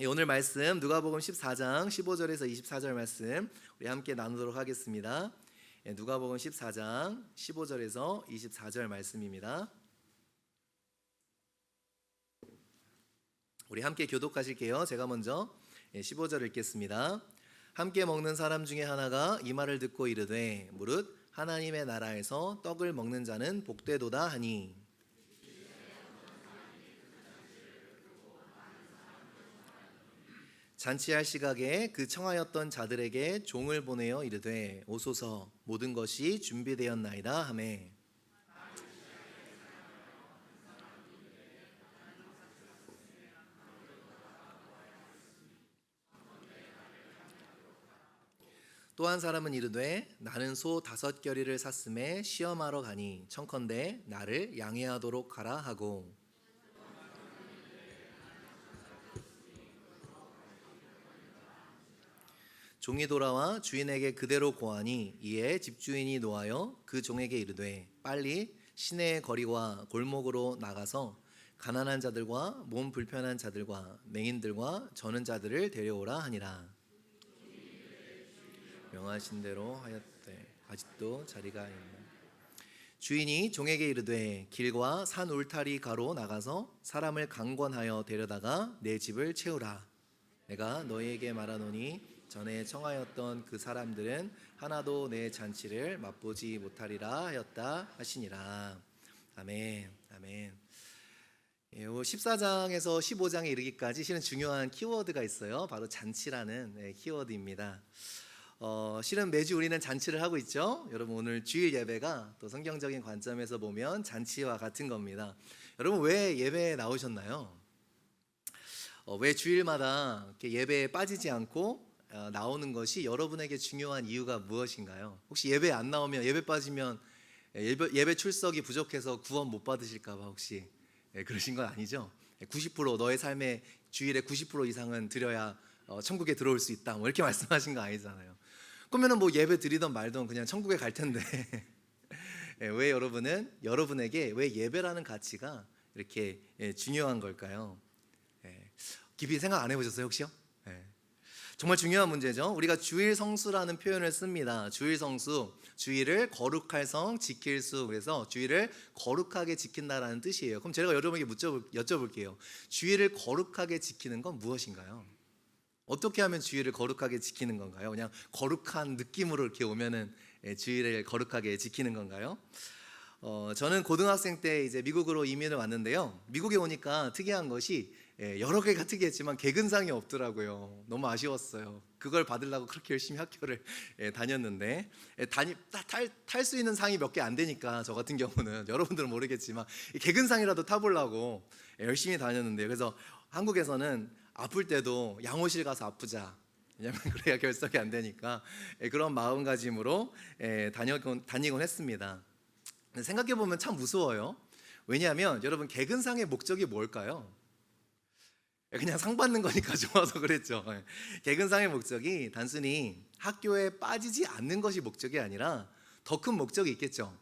오늘 말씀 누가복음 14장 15절에서 24절 말씀 우리 함께 나누도록 하겠습니다. 누가복음 14장 15절에서 24절 말씀입니다. 우리 함께 교독하실게요. 제가 먼저 15절 읽겠습니다. 함께 먹는 사람 중에 하나가 이 말을 듣고 이르되 무릇 하나님의 나라에서 떡을 먹는 자는 복되도다 하니 잔치할 시각에 그 청하였던 자들에게 종을 보내어 이르되 오소서 모든 것이 준비되었나이다 하매 또 한 사람은 이르되 나는 소 5겨리를 샀음에 시험하러 가니 청컨대 나를 양해하도록 하라 하고 종이 돌아와 주인에게 그대로 고하니 이에 집주인이 노하여 그 종에게 이르되 빨리 시내의 거리와 골목으로 나가서 가난한 자들과 몸 불편한 자들과 맹인들과 저는 자들을 데려오라 하니라. 명하신 대로 하였되 아직도 자리가 있나. 주인이 종에게 이르되 길과 산 울타리 가로 나가서 사람을 강권하여 데려다가 내 집을 채우라. 내가 너희에게 말하노니 전에 청하였던 그 사람들은 하나도 내 잔치를 맛보지 못하리라 하였다 하시니라. 아멘. 아멘. 14장에서 15장에 이르기까지 실은 중요한 키워드가 있어요. 바로 잔치라는 키워드입니다. 실은 매주 우리는 잔치를 하고 있죠. 여러분 오늘 주일 예배가 또 성경적인 관점에서 보면 잔치와 같은 겁니다. 여러분 왜 예배에 나오셨나요? 왜 주일마다 이렇게 예배에 빠지지 않고 나오는 것이 여러분에게 중요한 이유가 무엇인가요? 혹시 예배 안 나오면 예배 빠지면 예배 출석이 부족해서 구원 못 받으실까 봐 혹시 그러신 건 아니죠? 90% 너의 삶의 주일에 90% 이상은 드려야 천국에 들어올 수 있다 뭐 이렇게 말씀하신 거 아니잖아요. 그러면은 뭐 예배 드리던 말던 그냥 천국에 갈 텐데 왜 여러분에게 왜 예배라는 가치가 이렇게 중요한 걸까요? 깊이 생각 안 해보셨어요 혹시요? 정말 중요한 문제죠. 우리가 주일 성수라는 표현을 씁니다. 주일 성수, 주일을 거룩할 성, 지킬 수. 그래서 주일을 거룩하게 지킨다라는 뜻이에요. 그럼 제가 여러분에게 여쭤볼게요. 주일을 거룩하게 지키는 건 무엇인가요? 어떻게 하면 주일을 거룩하게 지키는 건가요? 그냥 거룩한 느낌으로 이렇게 오면은 주일을 거룩하게 지키는 건가요? 저는 고등학생 때 이제 미국으로 이민을 왔는데요. 미국에 오니까 특이한 것이 여러 개가 특이했지만 개근상이 없더라고요. 너무 아쉬웠어요. 그걸 받으려고 그렇게 열심히 학교를 다녔는데 탈 수 있는 상이 몇 개 안 되니까 저 같은 경우는 여러분들은 모르겠지만 개근상이라도 타보려고 열심히 다녔는데 그래서 한국에서는 아플 때도 양호실 가서 아프자. 왜냐면 그래야 결석이 안 되니까 그런 마음가짐으로 다니곤 했습니다. 생각해보면 참 무서워요. 왜냐하면 여러분 개근상의 목적이 뭘까요? 그냥 상 받는 거니까 좋아서 그랬죠. 개근상의 목적이 단순히 학교에 빠지지 않는 것이 목적이 아니라 더 큰 목적이 있겠죠.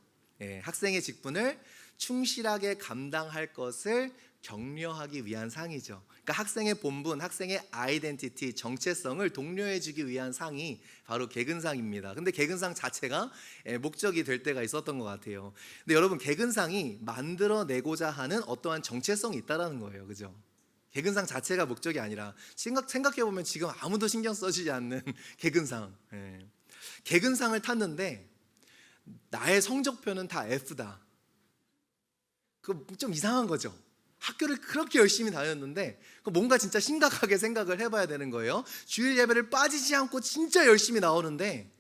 학생의 직분을 충실하게 감당할 것을 격려하기 위한 상이죠. 그러니까 학생의 본분, 학생의 아이덴티티, 정체성을 독려해주기 위한 상이 바로 개근상입니다. 근데 개근상 자체가 목적이 될 때가 있었던 것 같아요. 근데 여러분 개근상이 만들어내고자 하는 어떠한 정체성이 있다라는 거예요. 그죠? 개근상 자체가 목적이 아니라 생각해보면 지금 아무도 신경 써주지 않는 개근상. 개근상을 탔는데 나의 성적표는 다 F다. 그거 좀 이상한 거죠. 학교를 그렇게 열심히 다녔는데 뭔가 진짜 심각하게 생각을 해봐야 되는 거예요. 주일 예배를 빠지지 않고 진짜 열심히 나오는데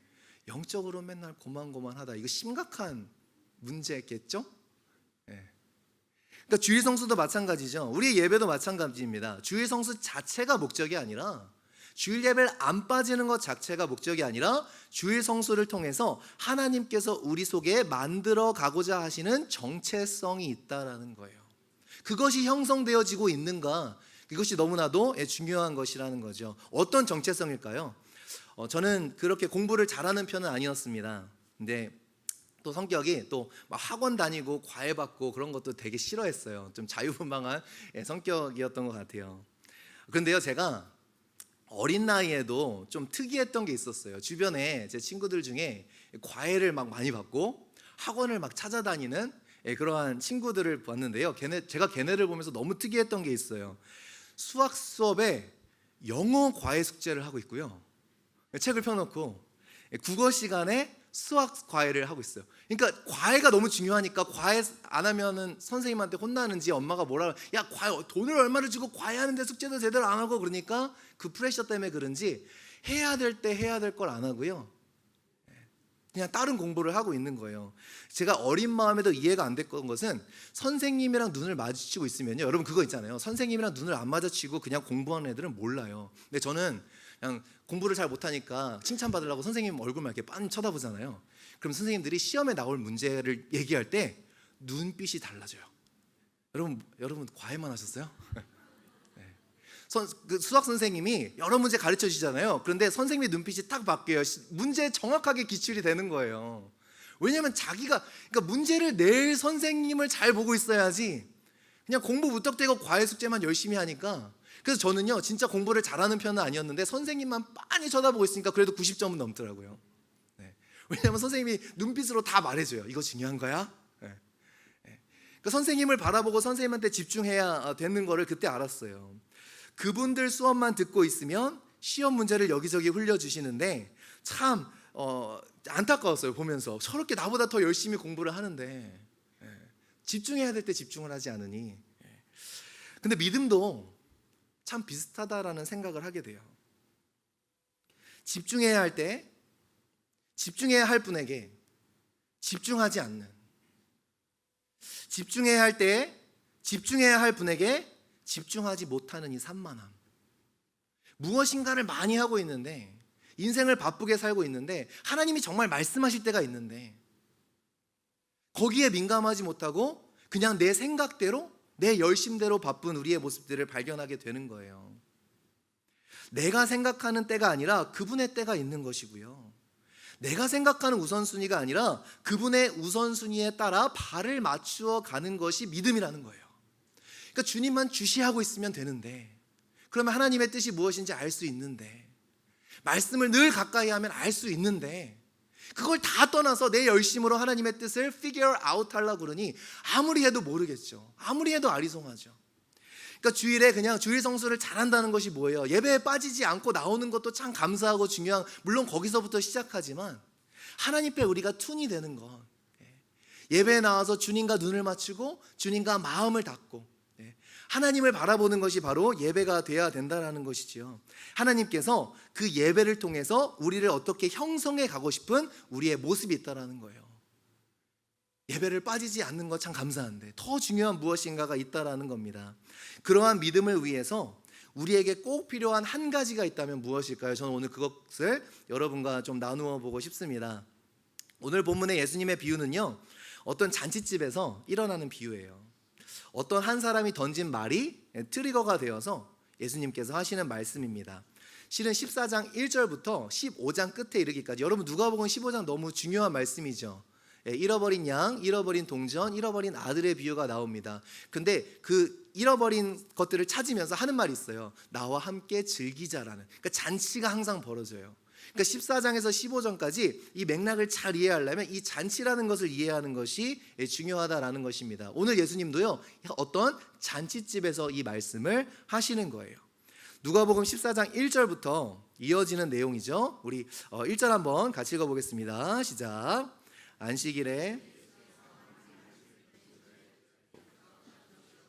영적으로 맨날 고만고만하다. 이거 심각한 문제겠죠? 그러니까 주일 성수도 마찬가지죠. 우리의 예배도 마찬가지입니다. 주일 성수 자체가 목적이 아니라 주일 예배를 안 빠지는 것 자체가 목적이 아니라 주일 성수를 통해서 하나님께서 우리 속에 만들어 가고자 하시는 정체성이 있다라는 거예요. 그것이 형성되어지고 있는가? 이것이 너무나도 중요한 것이라는 거죠. 어떤 정체성일까요? 저는 그렇게 공부를 잘하는 편은 아니었습니다. 근데 또 성격이 또 막 학원 다니고 과외 받고 그런 것도 되게 싫어했어요. 좀 자유분방한 성격이었던 것 같아요. 그런데요, 제가 어린 나이에도 좀 특이했던 게 있었어요. 주변에 제 친구들 중에 과외를 막 많이 받고 학원을 막 찾아다니는 그러한 친구들을 봤는데요. 제가 걔네를 보면서 너무 특이했던 게 있어요. 수학 수업에 영어 과외 숙제를 하고 있고요. 책을 펴놓고 국어 시간에 수학 과외를 하고 있어요. 그러니까 과외가 너무 중요하니까 과외 안 하면은 선생님한테 혼나는지 엄마가 뭐라, 야 과외 돈을 얼마를 주고 과외하는데 숙제도 제대로 안 하고, 그러니까 그 프레셔 때문에 그런지 해야 될 때 해야 될 걸 안 하고요, 그냥 다른 공부를 하고 있는 거예요. 제가 어린 마음에도 이해가 안 됐던 것은, 선생님이랑 눈을 마주치고 있으면요, 여러분 그거 있잖아요, 선생님이랑 눈을 안 마주치고 그냥 공부하는 애들은 몰라요. 근데 저는 그냥 공부를 잘 못하니까 칭찬받으려고 선생님 얼굴만 이렇게 빤 쳐다보잖아요. 그럼 선생님들이 시험에 나올 문제를 얘기할 때 눈빛이 달라져요. 여러분 과외만 하셨어요? 그 수학 선생님이 여러 문제 가르쳐 주시잖아요. 그런데 선생님의 눈빛이 딱 바뀌어요. 문제에 정확하게 기출이 되는 거예요. 왜냐하면 그러니까 문제를 낼 선생님을 잘 보고 있어야지, 그냥 공부 무턱대고 과외 숙제만 열심히 하니까. 그래서 저는요, 진짜 공부를 잘하는 편은 아니었는데 선생님만 빤히 쳐다보고 있으니까 그래도 90점은 넘더라고요. 왜냐하면 선생님이 눈빛으로 다 말해줘요. 이거 중요한 거야. 그러니까 선생님을 바라보고 선생님한테 집중해야 되는 거를 그때 알았어요. 그분들 수업만 듣고 있으면 시험 문제를 여기저기 흘려주시는데 참 안타까웠어요. 보면서 저렇게 나보다 더 열심히 공부를 하는데 집중해야 될 때 집중을 하지 않으니. 근데 믿음도 참 비슷하다라는 생각을 하게 돼요. 집중해야 할 때 집중해야 할 분에게 집중하지 않는, 집중해야 할 때 집중해야 할 분에게 집중하지 못하는 이 산만함. 무엇인가를 많이 하고 있는데, 인생을 바쁘게 살고 있는데, 하나님이 정말 말씀하실 때가 있는데 거기에 민감하지 못하고 그냥 내 생각대로, 내 열심대로 바쁜 우리의 모습들을 발견하게 되는 거예요. 내가 생각하는 때가 아니라 그분의 때가 있는 것이고요, 내가 생각하는 우선순위가 아니라 그분의 우선순위에 따라 발을 맞추어 가는 것이 믿음이라는 거예요. 그러니까 주님만 주시하고 있으면 되는데, 그러면 하나님의 뜻이 무엇인지 알 수 있는데, 말씀을 늘 가까이 하면 알 수 있는데, 그걸 다 떠나서 내 열심으로 하나님의 뜻을 figure out 하려고 그러니 아무리 해도 모르겠죠. 아무리 해도 아리송하죠. 그러니까 주일에 그냥 주일 성수를 잘한다는 것이 뭐예요? 예배에 빠지지 않고 나오는 것도 참 감사하고 중요한, 물론 거기서부터 시작하지만 하나님께 우리가 툰이 되는 것, 예배에 나와서 주님과 눈을 맞추고 주님과 마음을 닫고 하나님을 바라보는 것이 바로 예배가 돼야 된다는 것이지요. 하나님께서 그 예배를 통해서 우리를 어떻게 형성해 가고 싶은 우리의 모습이 있다는 거예요. 예배를 빠지지 않는 것 참 감사한데 더 중요한 무엇인가가 있다는 겁니다. 그러한 믿음을 위해서 우리에게 꼭 필요한 한 가지가 있다면 무엇일까요? 저는 오늘 그것을 여러분과 좀 나누어 보고 싶습니다. 오늘 본문의 예수님의 비유는요, 어떤 잔치집에서 일어나는 비유예요. 어떤 한 사람이 던진 말이 트리거가 되어서 예수님께서 하시는 말씀입니다. 실은 14장 1절부터 15장 끝에 이르기까지, 여러분 누가복음 15장 너무 중요한 말씀이죠. 잃어버린 양, 잃어버린 동전, 잃어버린 아들의 비유가 나옵니다. 근데 그 잃어버린 것들을 찾으면서 하는 말이 있어요. 나와 함께 즐기자라는. 그러니까 잔치가 항상 벌어져요. 그러니까 14장에서 15장까지 이 맥락을 잘 이해하려면 이 잔치라는 것을 이해하는 것이 중요하다라는 것입니다. 오늘 예수님도요, 어떤 잔치집에서 이 말씀을 하시는 거예요. 누가복음 14장 1절부터 이어지는 내용이죠. 우리 1절 한번 같이 읽어보겠습니다. 시작. 안식일에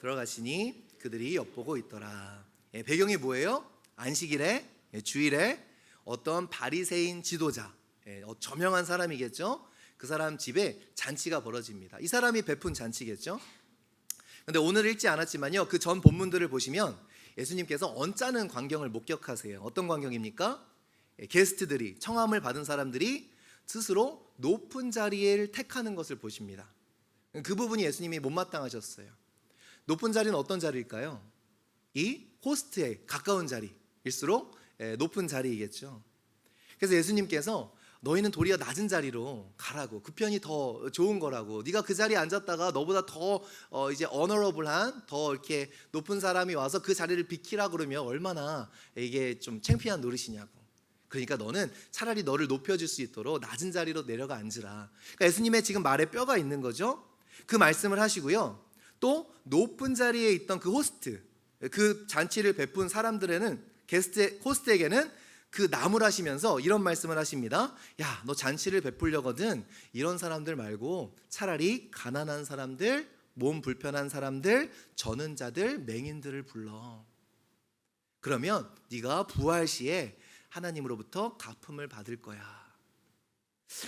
들어가시니 그들이 엿보고 있더라. 배경이 뭐예요? 안식일에, 주일에 어떤 바리새인 지도자, 저명한 사람이겠죠. 그 사람 집에 잔치가 벌어집니다. 이 사람이 베푼 잔치겠죠. 그런데 오늘 읽지 않았지만요, 그 전 본문들을 보시면 예수님께서 언짢은 광경을 목격하세요. 어떤 광경입니까? 게스트들이, 청함을 받은 사람들이 스스로 높은 자리를 택하는 것을 보십니다. 그 부분이 예수님이 못마땅하셨어요. 높은 자리는 어떤 자리일까요? 이 호스트에 가까운 자리일수록 높은 자리이겠죠. 그래서 예수님께서 너희는 도리어 낮은 자리로 가라고. 그 편이 더 좋은 거라고. 네가 그 자리에 앉았다가 너보다 더 이제 어너러블한 더 이렇게 높은 사람이 와서 그 자리를 비키라 그러면 얼마나 이게 좀 창피한 노릇이냐고. 그러니까 너는 차라리 너를 높여줄 수 있도록 낮은 자리로 내려가 앉으라. 그러니까 예수님의 지금 말에 뼈가 있는 거죠. 그 말씀을 하시고요. 또 높은 자리에 있던 그 호스트, 그 잔치를 베푼 사람들에는 호스트에게는 그 나무라시면서 이런 말씀을 하십니다. 야, 너 잔치를 베풀려거든 이런 사람들 말고 차라리 가난한 사람들, 몸 불편한 사람들, 저는 자들, 맹인들을 불러. 그러면 네가 부활 시에 하나님으로부터 갚음을 받을 거야.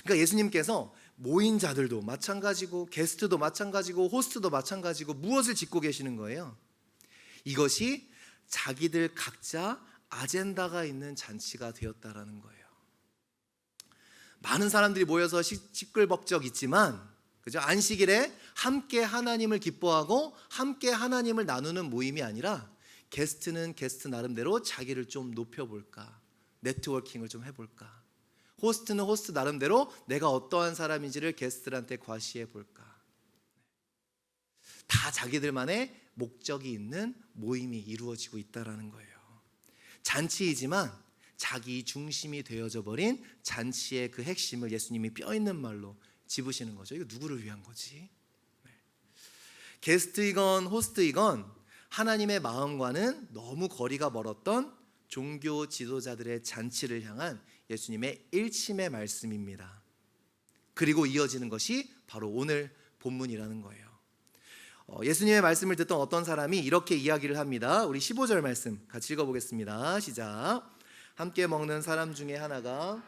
그러니까 예수님께서 모인 자들도 마찬가지고 게스트도 마찬가지고 호스트도 마찬가지고 무엇을 짓고 계시는 거예요? 이것이 자기들 각자 아젠다가 있는 잔치가 되었다라는 거예요. 많은 사람들이 모여서 시끌벅적 있지만, 그죠? 안식일에 함께 하나님을 기뻐하고 함께 하나님을 나누는 모임이 아니라 게스트는 게스트 나름대로 자기를 좀 높여볼까, 네트워킹을 좀 해볼까, 호스트는 호스트 나름대로 내가 어떠한 사람인지를 게스트들한테 과시해 볼까. 다 자기들만의 목적이 있는 모임이 이루어지고 있다라는 거예요. 잔치이지만 자기 중심이 되어져 버린 잔치의 그 핵심을 예수님이 뼈 있는 말로 짚으시는 거죠. 이거 누구를 위한 거지? 게스트이건 호스트이건 하나님의 마음과는 너무 거리가 멀었던 종교 지도자들의 잔치를 향한 예수님의 일침의 말씀입니다. 그리고 이어지는 것이 바로 오늘 본문이라는 거예요. 예수님의 말씀을 듣던 어떤 사람이 이렇게 이야기를 합니다. 우리 15절 말씀 같이 읽어보겠습니다. 시작. 함께 먹는 사람 중에 하나가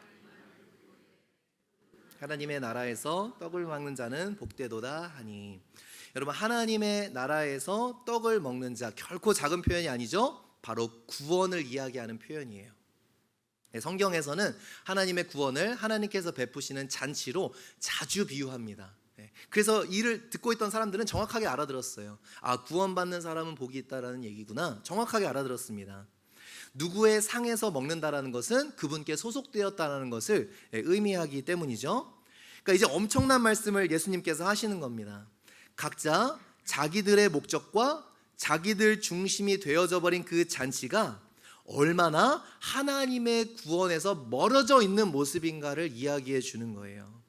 하나님의 나라에서 떡을 먹는 자는 복되도다 하니. 여러분, 하나님의 나라에서 떡을 먹는 자, 결코 작은 표현이 아니죠. 바로 구원을 이야기하는 표현이에요. 성경에서는 하나님의 구원을 하나님께서 베푸시는 잔치로 자주 비유합니다. 그래서 이를 듣고 있던 사람들은 정확하게 알아들었어요. 아, 구원받는 사람은 복이 있다라는 얘기구나. 정확하게 알아들었습니다. 누구의 상에서 먹는다라는 것은 그분께 소속되었다는 것을 의미하기 때문이죠. 그러니까 이제 엄청난 말씀을 예수님께서 하시는 겁니다. 각자 자기들의 목적과 자기들 중심이 되어져 버린 그 잔치가 얼마나 하나님의 구원에서 멀어져 있는 모습인가를 이야기해 주는 거예요.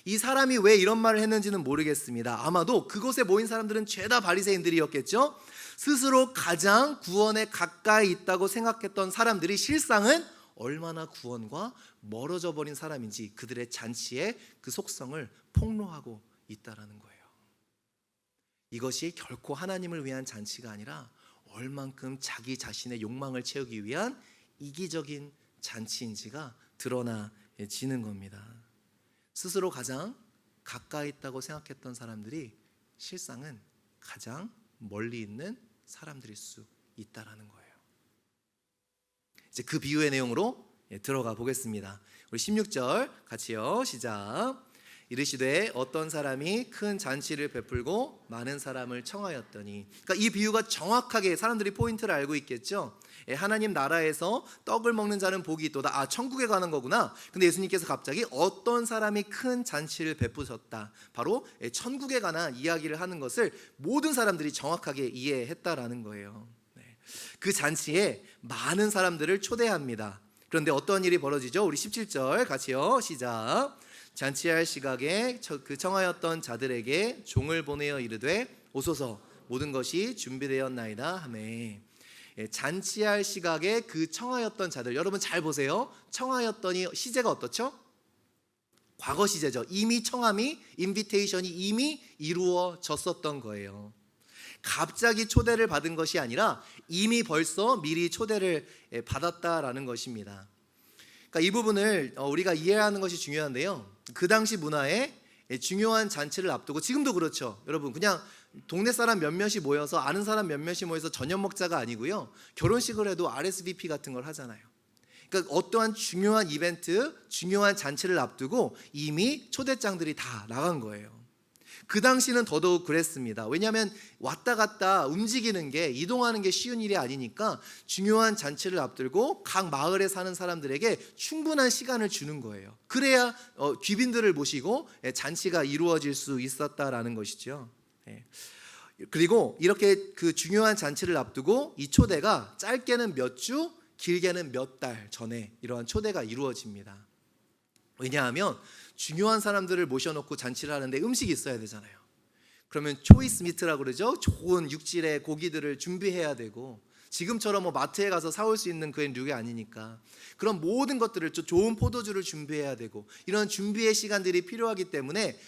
이 사람이 왜 이런 말을 했는지는 모르겠습니다. 아마도 그곳에 모인 사람들은 죄다 바리새인들이었겠죠. 스스로 가장 구원에 가까이 있다고 생각했던 사람들이 실상은 얼마나 구원과 멀어져 버린 사람인지 그들의 잔치의 그 속성을 폭로하고 있다라는 거예요. 이것이 결코 하나님을 위한 잔치가 아니라 얼만큼 자기 자신의 욕망을 채우기 위한 이기적인 잔치인지가 드러나지는 겁니다. 스스로 가장 가까이 있다고 생각했던 사람들이 실상은 가장 멀리 있는 사람들일 수 있다라는 거예요. 이제 그 비유의 내용으로 들어가 보겠습니다. 우리 16절 같이요. 시작. 이르시되 어떤 사람이 큰 잔치를 베풀고 많은 사람을 청하였더니. 그러니까 이 비유가 정확하게 사람들이 포인트를 알고 있겠죠. 하나님 나라에서 떡을 먹는 자는 복이 있도다. 아, 천국에 가는 거구나. 근데 예수님께서 갑자기 어떤 사람이 큰 잔치를 베푸셨다. 바로 천국에 관한 이야기를 하는 것을 모든 사람들이 정확하게 이해했다라는 거예요. 그 잔치에 많은 사람들을 초대합니다. 그런데 어떤 일이 벌어지죠? 우리 17절 같이요. 시작. 잔치할 시각에 그 청하였던 자들에게 종을 보내어 이르되 오소서 모든 것이 준비되었나이다 하매. 잔치할 시각에 그 청하였던 자들, 여러분 잘 보세요. 청하였더니 시제가 어떻죠? 과거 시제죠. 이미 청함이, 인비테이션이 이미 이루어졌었던 거예요. 갑자기 초대를 받은 것이 아니라 이미 벌써 미리 초대를 받았다라는 것입니다. 그러니까 이 부분을 우리가 이해하는 것이 중요한데요. 그 당시 문화에 중요한 잔치를 앞두고, 지금도 그렇죠. 여러분, 그냥 동네 사람 몇몇이 모여서, 아는 사람 몇몇이 모여서 저녁 먹자가 아니고요. 결혼식을 해도 RSVP 같은 걸 하잖아요. 그러니까 어떠한 중요한 이벤트, 중요한 잔치를 앞두고 이미 초대장들이 다 나간 거예요. 그 당시는 더더욱 그랬습니다. 왜냐하면 왔다 갔다 움직이는 게, 이동하는 게 쉬운 일이 아니니까 중요한 잔치를 앞두고 각 마을에 사는 사람들에게 충분한 시간을 주는 거예요. 그래야 귀빈들을 모시고 잔치가 이루어질 수 있었다라는 것이죠. 그리고 이렇게 그 중요한 잔치를 앞두고 이 초대가 짧게는 몇 주, 길게는 몇 달 전에 이러한 초대가 이루어집니다. 왜냐하면 중요한 사람들을 모셔놓고 잔치를 하는데 음식이 있어야 되잖아요. 그러면 초이스 미트라고 그러죠. 좋은 육질의 고기들을 준비해야 되고, 지금처럼 마트에 가서 사올 수 있는 그런 류가 아니니까 그런 모든 것들을, 좋은 포도주를 준비해야 되고, 이런 준비의 시간들이 필요하기 때문에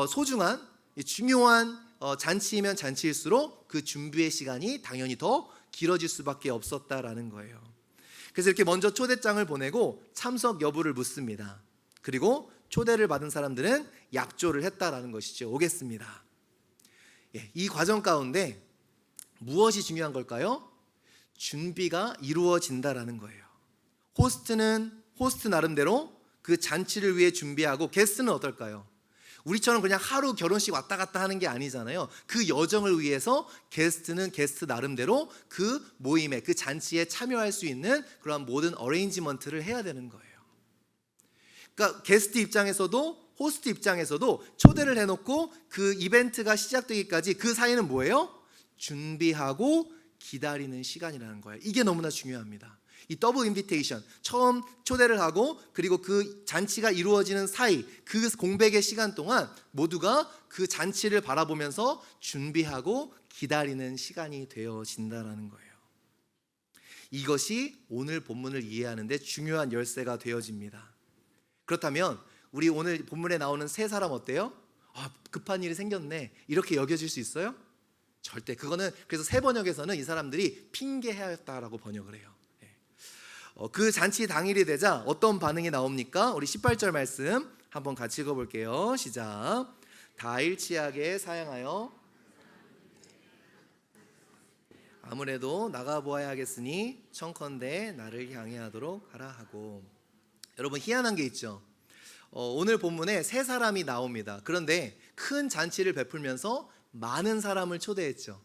소중한 중요한 잔치이면 잔치일수록 그 준비의 시간이 당연히 더 길어질 수밖에 없었다라는 거예요. 그래서 이렇게 먼저 초대장을 보내고 참석 여부를 묻습니다. 그리고 초대를 받은 사람들은 약조를 했다라는 것이죠. 오겠습니다. 이 과정 가운데 무엇이 중요한 걸까요? 준비가 이루어진다라는 거예요. 호스트는 호스트 나름대로 그 잔치를 위해 준비하고, 게스트는 어떨까요? 우리처럼 그냥 하루 결혼식 왔다 갔다 하는 게 아니잖아요. 그 여정을 위해서 게스트는 게스트 나름대로 그 모임에, 그 잔치에 참여할 수 있는 그러한 모든 어레인지먼트를 해야 되는 거예요. 그러니까 게스트 입장에서도 호스트 입장에서도 초대를 해놓고 그 이벤트가 시작되기까지 그 사이는 뭐예요? 준비하고 기다리는 시간이라는 거예요. 이게 너무나 중요합니다. 이 더블 인비테이션, 처음 초대를 하고 그리고 그 잔치가 이루어지는 사이, 그 공백의 시간 동안 모두가 그 잔치를 바라보면서 준비하고 기다리는 시간이 되어진다는 거예요. 이것이 오늘 본문을 이해하는 데 중요한 열쇠가 되어집니다. 그렇다면 우리 오늘 본문에 나오는 세 사람 어때요? 급한 일이 생겼네, 이렇게 여겨질 수 있어요? 절대. 그거는, 그래서 새 번역에서는 이 사람들이 핑계하였다라고 번역을 해요. 그 잔치 당일이 되자 어떤 반응이 나옵니까? 우리 18절 말씀 한번 같이 읽어볼게요. 시작. 다 일치하게 사양하여 아무래도 나가보아야 하겠으니 청컨대 나를 향해 하도록 하라 하고. 여러분, 희한한 게 있죠. 오늘 본문에 세 사람이 나옵니다. 그런데 큰 잔치를 베풀면서 많은 사람을 초대했죠.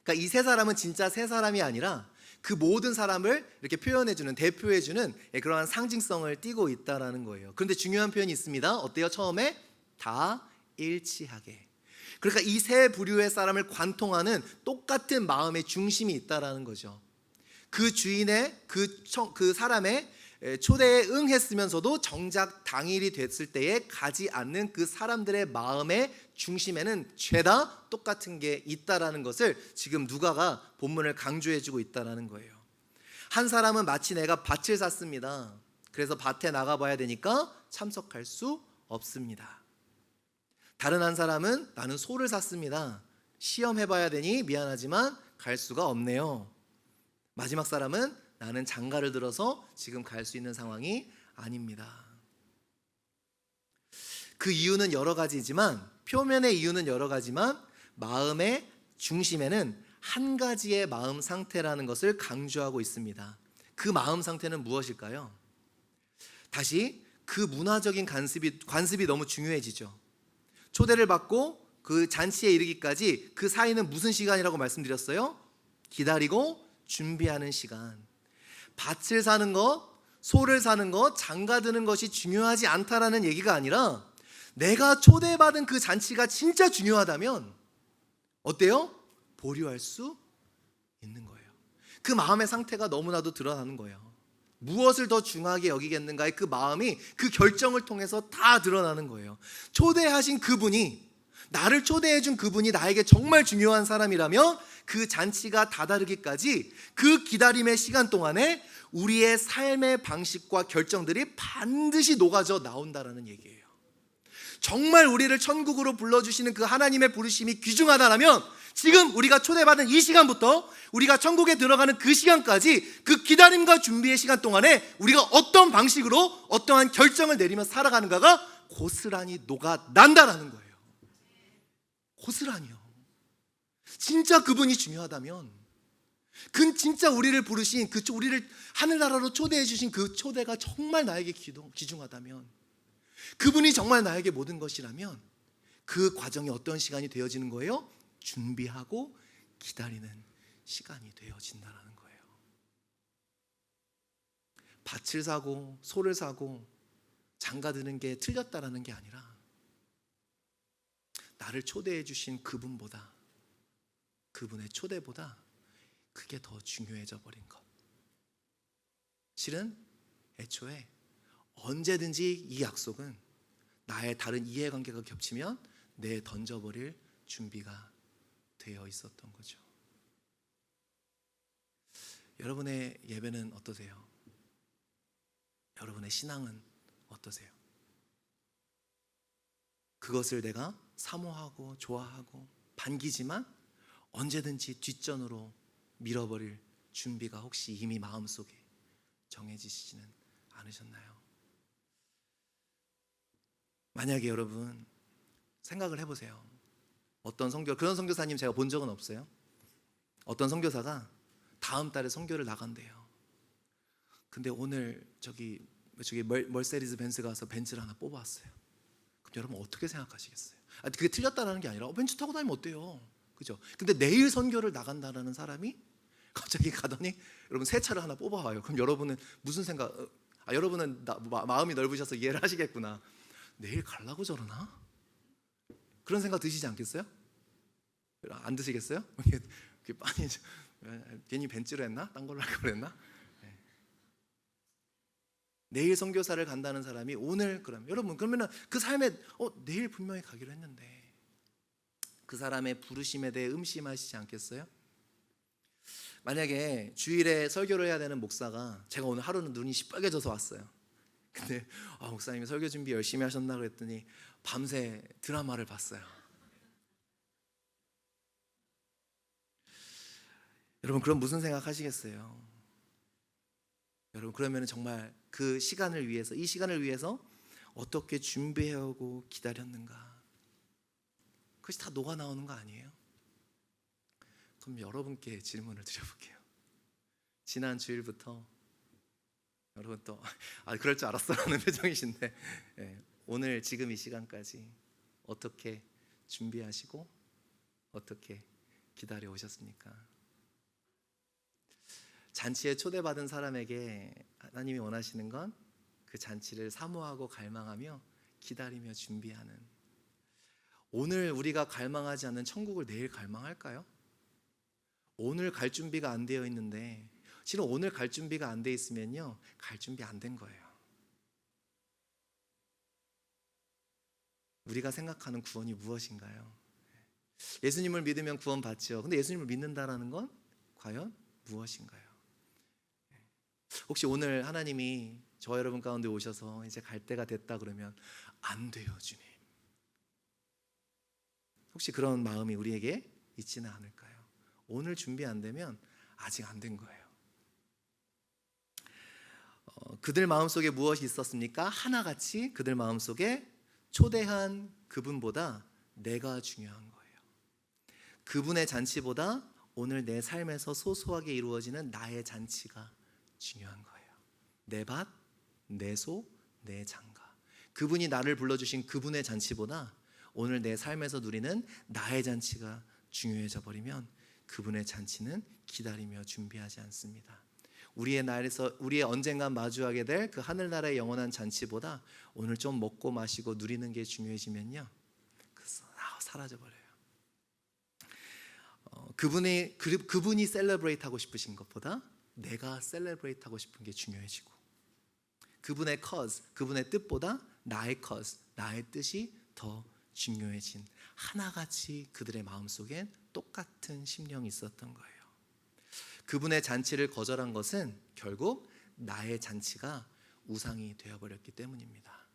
그러니까 이 세 사람은 진짜 세 사람이 아니라 그 모든 사람을 이렇게 표현해주는, 대표해주는 그러한 상징성을 띠고 있다라는 거예요. 그런데 중요한 표현이 있습니다. 어때요? 처음에 다 일치하게. 그러니까 이 세 부류의 사람을 관통하는 똑같은 마음의 중심이 있다라는 거죠. 그 주인의 그 사람의 초대에 응했으면서도 정작 당일이 됐을 때에 가지 않는 그 사람들의 마음의 중심에는 죄다 똑같은 게 있다라는 것을 지금 누가가 본문을 강조해주고 있다라는 거예요. 한 사람은 마치 내가 밭을 샀습니다. 그래서 밭에 나가봐야 되니까 참석할 수 없습니다. 다른 한 사람은 나는 소를 샀습니다. 시험해봐야 되니 미안하지만 갈 수가 없네요. 마지막 사람은 나는 장가를 들어서 지금 갈 수 있는 상황이 아닙니다. 그 이유는 여러 가지지만, 표면의 이유는 여러 가지만 마음의 중심에는 한 가지의 마음 상태라는 것을 강조하고 있습니다. 그 마음 상태는 무엇일까요? 다시 그 문화적인 관습이 너무 중요해지죠. 초대를 받고 그 잔치에 이르기까지 그 사이는 무슨 시간이라고 말씀드렸어요? 기다리고 준비하는 시간. 밭을 사는 것, 소를 사는 것, 장가드는 것이 중요하지 않다라는 얘기가 아니라, 내가 초대받은 그 잔치가 진짜 중요하다면 어때요? 보류할 수 있는 거예요. 그 마음의 상태가 너무나도 드러나는 거예요. 무엇을 더 중하게 여기겠는가의 그 마음이 그 결정을 통해서 다 드러나는 거예요. 초대하신 그분이, 나를 초대해 준 그분이 나에게 정말 중요한 사람이라면 그 잔치가 다다르기까지 그 기다림의 시간 동안에 우리의 삶의 방식과 결정들이 반드시 녹아져 나온다라는 얘기예요. 정말 우리를 천국으로 불러주시는 그 하나님의 부르심이 귀중하다라면 지금 우리가 초대받은 이 시간부터 우리가 천국에 들어가는 그 시간까지 그 기다림과 준비의 시간 동안에 우리가 어떤 방식으로 어떠한 결정을 내리며 살아가는가가 고스란히 녹아난다라는 거예요. 고스란히요. 진짜 그분이 중요하다면, 진짜 우리를 부르신, 우리를 하늘나라로 초대해 주신 그 초대가 정말 나에게 귀중하다면, 그분이 정말 나에게 모든 것이라면 그 과정이 어떤 시간이 되어지는 거예요? 준비하고 기다리는 시간이 되어진다는 거예요. 밭을 사고 소를 사고 장가드는 게 틀렸다라는 게 아니라 나를 초대해 주신 그분보다, 그분의 초대보다 그게 더 중요해져 버린 것. 실은 애초에 언제든지 이 약속은 나의 다른 이해관계가 겹치면 내 던져버릴 준비가 되어 있었던 거죠. 여러분의 예배는 어떠세요? 여러분의 신앙은 어떠세요? 그것을 내가 사모하고 좋아하고 반기지만 언제든지 뒷전으로 밀어버릴 준비가 혹시 이미 마음속에 정해지시지는 않으셨나요? 만약에 여러분 생각을 해보세요. 어떤 그런 선교사님 제가 본 적은 없어요. 어떤 선교사가 다음 달에 선교를 나간대요. 근데 오늘 저기 멀세디스 벤츠 가서 벤츠를 하나 뽑아왔어요. 그럼 여러분 어떻게 생각하시겠어요? 그게 틀렸다는 게 아니라 벤츠 타고 다니면 어때요? 그죠? 근데 내일 선교를 나간다라는 사람이 갑자기 가더니 여러분 새 차를 하나 뽑아와요. 그럼 여러분은 무슨 생각? 여러분은 마음이 넓으셔서 이해를 하시겠구나. 내일 가려고 저러나? 그런 생각 드시지 않겠어요? 안 드시겠어요? 아니 괜히 벤츠로 했나? 딴 걸로 할 그랬나? 네. 내일 선교사를 간다는 사람이 오늘 여러분 그러면은 그 삶에 내일 분명히 가기로 했는데 그 사람의 부르심에 대해 의심하시지 않겠어요? 만약에 주일에 설교를 해야 되는 목사가 제가 오늘 하루는 눈이 시뻘개져서 왔어요. 근데 목사님이 설교 준비 열심히 하셨나 그랬더니 밤새 드라마를 봤어요. 여러분 그럼 무슨 생각 하시겠어요? 여러분 그러면 정말 그 시간을 위해서, 이 시간을 위해서 어떻게 준비해오고 기다렸는가? 그것이 다 녹아 나오는 거 아니에요? 그럼 여러분께 질문을 드려볼게요. 지난 주일부터 여러분 또 그럴 줄 알았어라는 표정이신데 오늘 지금 이 시간까지 어떻게 준비하시고 어떻게 기다려 오셨습니까? 잔치에 초대받은 사람에게 하나님이 원하시는 건 그 잔치를 사모하고 갈망하며 기다리며 준비하는, 오늘 우리가 갈망하지 않는 천국을 내일 갈망할까요? 오늘 갈 준비가 안 되어 있는데, 실은 오늘 갈 준비가 안 돼 있으면요 갈 준비 안 된 거예요. 우리가 생각하는 구원이 무엇인가요? 예수님을 믿으면 구원 받죠. 근데 예수님을 믿는다라는 건 과연 무엇인가요? 혹시 오늘 하나님이 저 여러분 가운데 오셔서 이제 갈 때가 됐다 그러면 안 돼요 주님, 혹시 그런 마음이 우리에게 있지는 않을까요? 오늘 준비 안 되면 아직 안 된 거예요. 그들 마음속에 무엇이 있었습니까? 하나같이 그들 마음속에 초대한 그분보다 내가 중요한 거예요. 그분의 잔치보다 오늘 내 삶에서 소소하게 이루어지는 나의 잔치가 중요한 거예요. 내 밭, 내 소, 내 장가. 그분이 나를 불러주신 그분의 잔치보다 오늘 내 삶에서 누리는 나의 잔치가 중요해져 버리면 그분의 잔치는 기다리며 준비하지 않습니다. 우리의 날에서, 우리의 언젠가 마주하게 될 그 하늘나라의 영원한 잔치보다 오늘 좀 먹고 마시고 누리는 게 중요해지면요 사라져 버려요. 그분이 셀러브레이트 하고 싶으신 것보다 내가 셀러브레이트 하고 싶은 게 중요해지고, 그분의 cause, 그분의 뜻보다 나의 cause, 나의 뜻이 더 중요해진, 하나같이 그들의 마음속엔 똑같은 심령이 있었던 거예요. 그분의 잔치를 거절한 것은 결국 나의 잔치가 우상이 되어버렸기 때문입니다.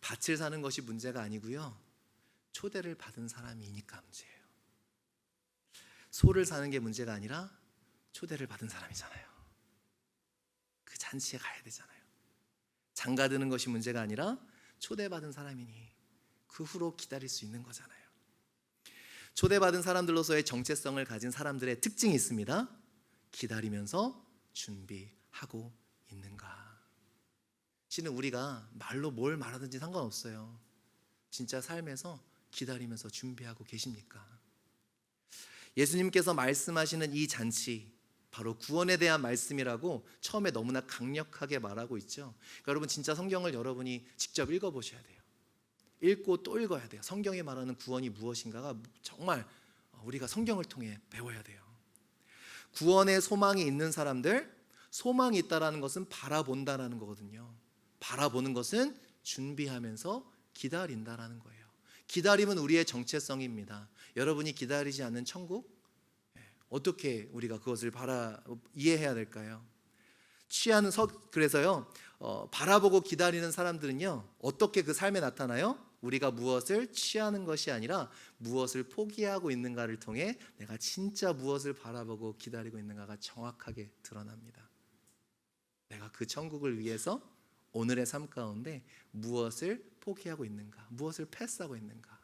밭을 사는 것이 문제가 아니고요, 초대를 받은 사람이니까 문제예요. 소를 사는 게 문제가 아니라 초대를 받은 사람이잖아요. 그 잔치에 가야 되잖아요. 장가 드는 것이 문제가 아니라 초대받은 사람이니 그 후로 기다릴 수 있는 거잖아요. 초대받은 사람들로서의 정체성을 가진 사람들의 특징이 있습니다. 기다리면서 준비하고 있는가. 실은 우리가 말로 뭘 말하든지 상관없어요. 진짜 삶에서 기다리면서 준비하고 계십니까? 예수님께서 말씀하시는 이 잔치, 바로 구원에 대한 말씀이라고 처음에 너무나 강력하게 말하고 있죠. 그러니까 여러분 진짜 성경을 여러분이 직접 읽어보셔야 돼요. 읽고 또 읽어야 돼요. 성경에 말하는 구원이 무엇인가가 정말 우리가 성경을 통해 배워야 돼요. 구원의 소망이 있는 사람들, 소망이 있다라는 것은 바라본다라는 거거든요. 바라보는 것은 준비하면서 기다린다라는 거예요. 기다림은 우리의 정체성입니다. 여러분이 기다리지 않는 천국, 어떻게 우리가 그것을 이해해야 될까요? 그래서요, 바라보고 기다리는 사람들은요, 어떻게 그 삶에 나타나요? 우리가 무엇을 취하는 것이 아니라 무엇을 포기하고 있는가를 통해 내가 진짜 무엇을 바라보고 기다리고 있는가가 정확하게 드러납니다. 내가 그 천국을 위해서 오늘의 삶 가운데 무엇을 포기하고 있는가, 무엇을 패스하고 있는가.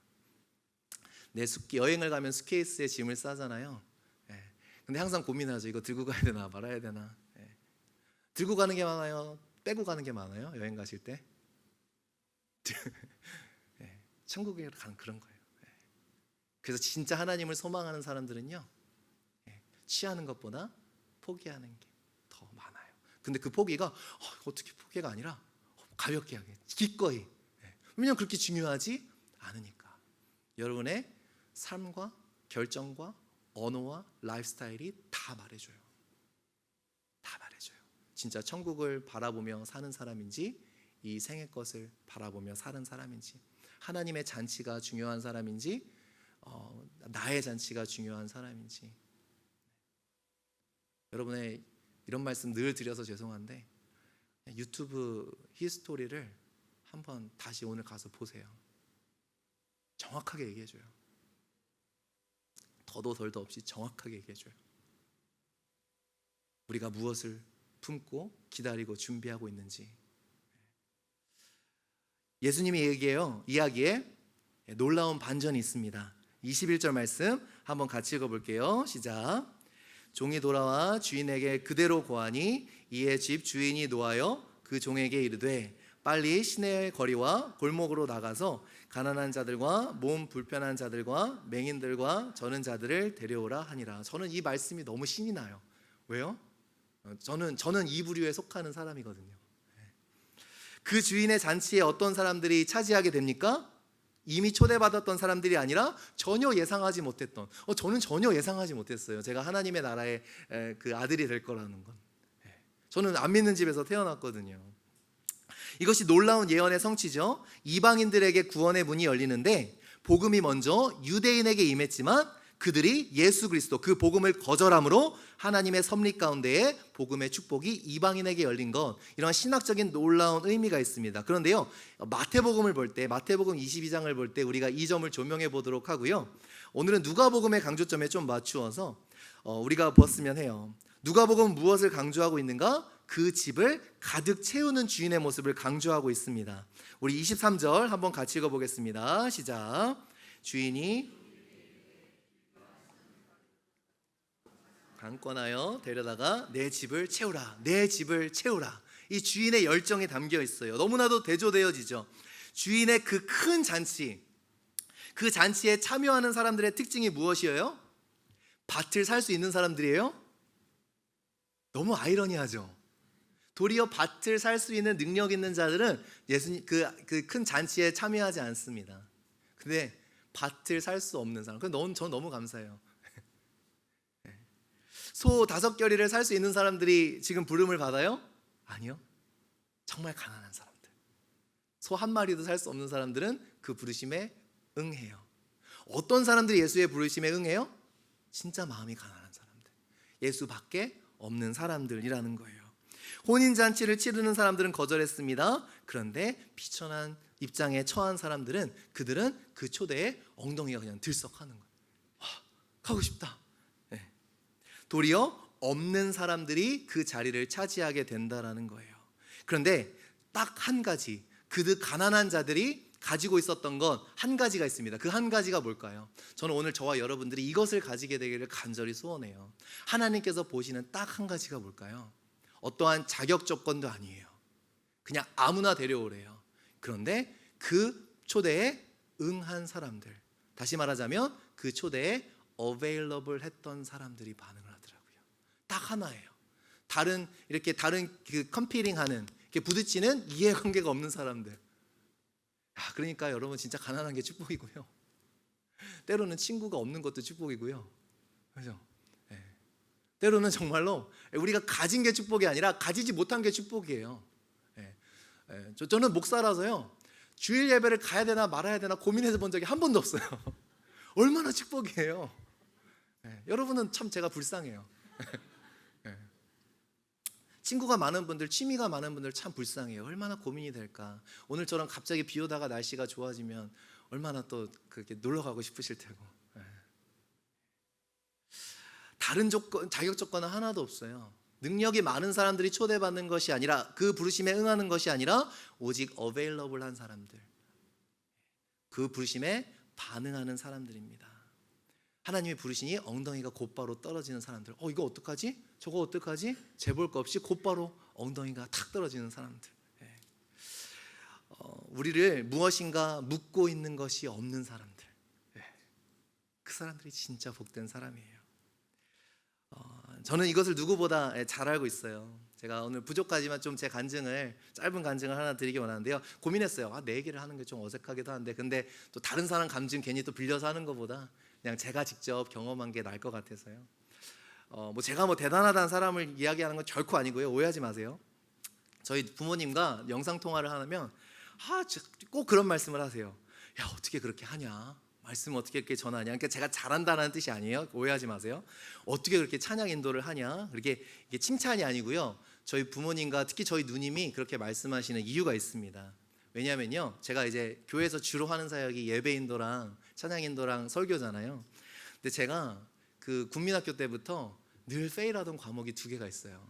여행을 가면 수케이스에 짐을 싸잖아요. 근데 항상 고민하죠. 이거 들고 가야 되나 말아야 되나. 들고 가는 게 많아요, 빼고 가는 게 많아요, 여행 가실 때? 천국에 가는 그런 거예요. 그래서 진짜 하나님을 소망하는 사람들은요, 취하는 것보다 포기하는 게 더 많아요. 근데 그 포기가 어떻게 포기가 아니라 가볍게 하게, 기꺼이. 왜냐면 그렇게 중요하지 않으니까. 여러분의 삶과 결정과 언어와 라이프스타일이 다 말해줘요. 다 말해줘요. 진짜 천국을 바라보며 사는 사람인지, 이 생의 것을 바라보며 사는 사람인지, 하나님의 잔치가 중요한 사람인지, 나의 잔치가 중요한 사람인지. 여러분의 이런 말씀 늘 드려서 죄송한데, 유튜브 히스토리를 한번 다시 오늘 가서 보세요. 정확하게 얘기해줘요. 더도 덜도 없이 정확하게 얘기해줘요. 우리가 무엇을 품고 기다리고 준비하고 있는지. 예수님의 이야기에 놀라운 반전이 있습니다. 21절 말씀 한번 같이 읽어볼게요. 시작. 종이 돌아와 주인에게 그대로 고하니 이에 집 주인이 노하여 그 종에게 이르되 빨리 시내의 거리와 골목으로 나가서 가난한 자들과 몸 불편한 자들과 맹인들과 저는 자들을 데려오라 하니라. 저는 이 말씀이 너무 신이 나요. 왜요? 저는 이 부류에 속하는 사람이거든요. 그 주인의 잔치에 어떤 사람들이 차지하게 됩니까? 이미 초대받았던 사람들이 아니라 전혀 예상하지 못했던, 저는 전혀 예상하지 못했어요. 제가 하나님의 나라의 그 아들이 될 거라는 건. 저는 안 믿는 집에서 태어났거든요. 이것이 놀라운 예언의 성취죠. 이방인들에게 구원의 문이 열리는데 복음이 먼저 유대인에게 임했지만 그들이 예수 그리스도, 그 복음을 거절함으로 하나님의 섭리 가운데에 복음의 축복이 이방인에게 열린 것, 이런 신학적인 놀라운 의미가 있습니다. 그런데요, 마태복음을 볼 때, 마태복음 22장을 볼 때 우리가 이 점을 조명해 보도록 하고요. 오늘은 누가복음의 강조점에 좀 맞추어서 우리가 보았으면 해요. 누가복음은 무엇을 강조하고 있는가? 그 집을 가득 채우는 주인의 모습을 강조하고 있습니다. 우리 23절 한번 같이 읽어보겠습니다. 시작. 주인이 강권하여 데려다가 내 집을 채우라, 내 집을 채우라. 이 주인의 열정이 담겨 있어요. 너무나도 대조되어지죠. 주인의 그 큰 잔치, 그 잔치에 참여하는 사람들의 특징이 무엇이에요? 밭을 살 수 있는 사람들이에요? 너무 아이러니하죠. 도리어 밭을 살 수 있는 능력 있는 자들은 예수님 그 큰 잔치에 참여하지 않습니다. 근데 밭을 살 수 없는 사람, 전 너무 감사해요. 소 5결의를 살 수 있는 사람들이 지금 부름을 받아요? 아니요. 정말 가난한 사람들, 소 한 마리도 살 수 없는 사람들은 그 부르심에 응해요. 어떤 사람들이 예수의 부르심에 응해요? 진짜 마음이 가난한 사람들, 예수밖에 없는 사람들이라는 거예요. 혼인잔치를 치르는 사람들은 거절했습니다. 그런데 비천한 입장에 처한 사람들은, 그들은 그 초대에 엉덩이가 그냥 들썩하는 거예요. 가고 싶다. 도리어 없는 사람들이 그 자리를 차지하게 된다라는 거예요. 그런데 딱 한 가지, 그들 가난한 자들이 가지고 있었던 건 한 가지가 있습니다. 그 한 가지가 뭘까요? 저는 오늘 저와 여러분들이 이것을 가지게 되기를 간절히 소원해요. 하나님께서 보시는 딱 한 가지가 뭘까요? 어떠한 자격 조건도 아니에요. 그냥 아무나 데려오래요. 그런데 그 초대에 응한 사람들, 다시 말하자면 그 초대에 available 했던 사람들이 반응을 하더라고요. 딱 하나예요. 다른 그 컴피링하는, 이렇게 부딪히는 이해관계가 없는 사람들. 그러니까 여러분, 진짜 가난한 게 축복이고요. 때로는 친구가 없는 것도 축복이고요. 그죠? 때로는 정말로 우리가 가진 게 축복이 아니라 가지지 못한 게 축복이에요. 저는 목사라서요, 주일 예배를 가야 되나 말아야 되나 고민해서 본 적이 한 번도 없어요. 얼마나 축복이에요. 여러분은 참 제가 불쌍해요. 친구가 많은 분들, 취미가 많은 분들 참 불쌍해요. 얼마나 고민이 될까. 오늘처럼 갑자기 비 오다가 날씨가 좋아지면 얼마나 또 그렇게 놀러 가고 싶으실 테고. 다른 자격 조건은 하나도 없어요. 능력이 많은 사람들이 초대받는 것이 아니라, 그 부르심에 응하는 것이 아니라 오직 available한 사람들, 그 부르심에 반응하는 사람들입니다. 하나님이 부르시니 엉덩이가 곧바로 떨어지는 사람들. 이거 어떡하지? 저거 어떡하지? 재볼 거 없이 곧바로 엉덩이가 탁 떨어지는 사람들. 우리를 무엇인가 묻고 있는 것이 없는 사람들. 그 사람들이 진짜 복된 사람이에요. 저는 이것을 누구보다 잘 알고 있어요. 제가 오늘 부족하지만 좀 제 짧은 간증을 하나 드리기 원하는데요. 고민했어요. 내 얘기를 하는 게 좀 어색하기도 한데, 근데 또 다른 사람 감증 괜히 또 빌려서 하는 것보다 그냥 제가 직접 경험한 게 나을 것 같아서요. 제가 대단하다는 사람을 이야기하는 건 결코 아니고요. 오해하지 마세요. 저희 부모님과 영상 통화를 하면 꼭 그런 말씀을 하세요. 야, 어떻게 그렇게 하냐? 말씀을 어떻게 이렇게 전하냐? 그러니까 제가 잘한다는 뜻이 아니에요. 오해하지 마세요. 어떻게 그렇게 찬양 인도를 하냐? 이게 칭찬이 아니고요. 저희 부모님과 특히 저희 누님이 그렇게 말씀하시는 이유가 있습니다. 왜냐하면요, 제가 이제 교회에서 주로 하는 사역이 예배 인도랑 찬양 인도랑 설교잖아요. 근데 제가 그 국민학교 때부터 늘 페일하던 과목이 2개가 있어요.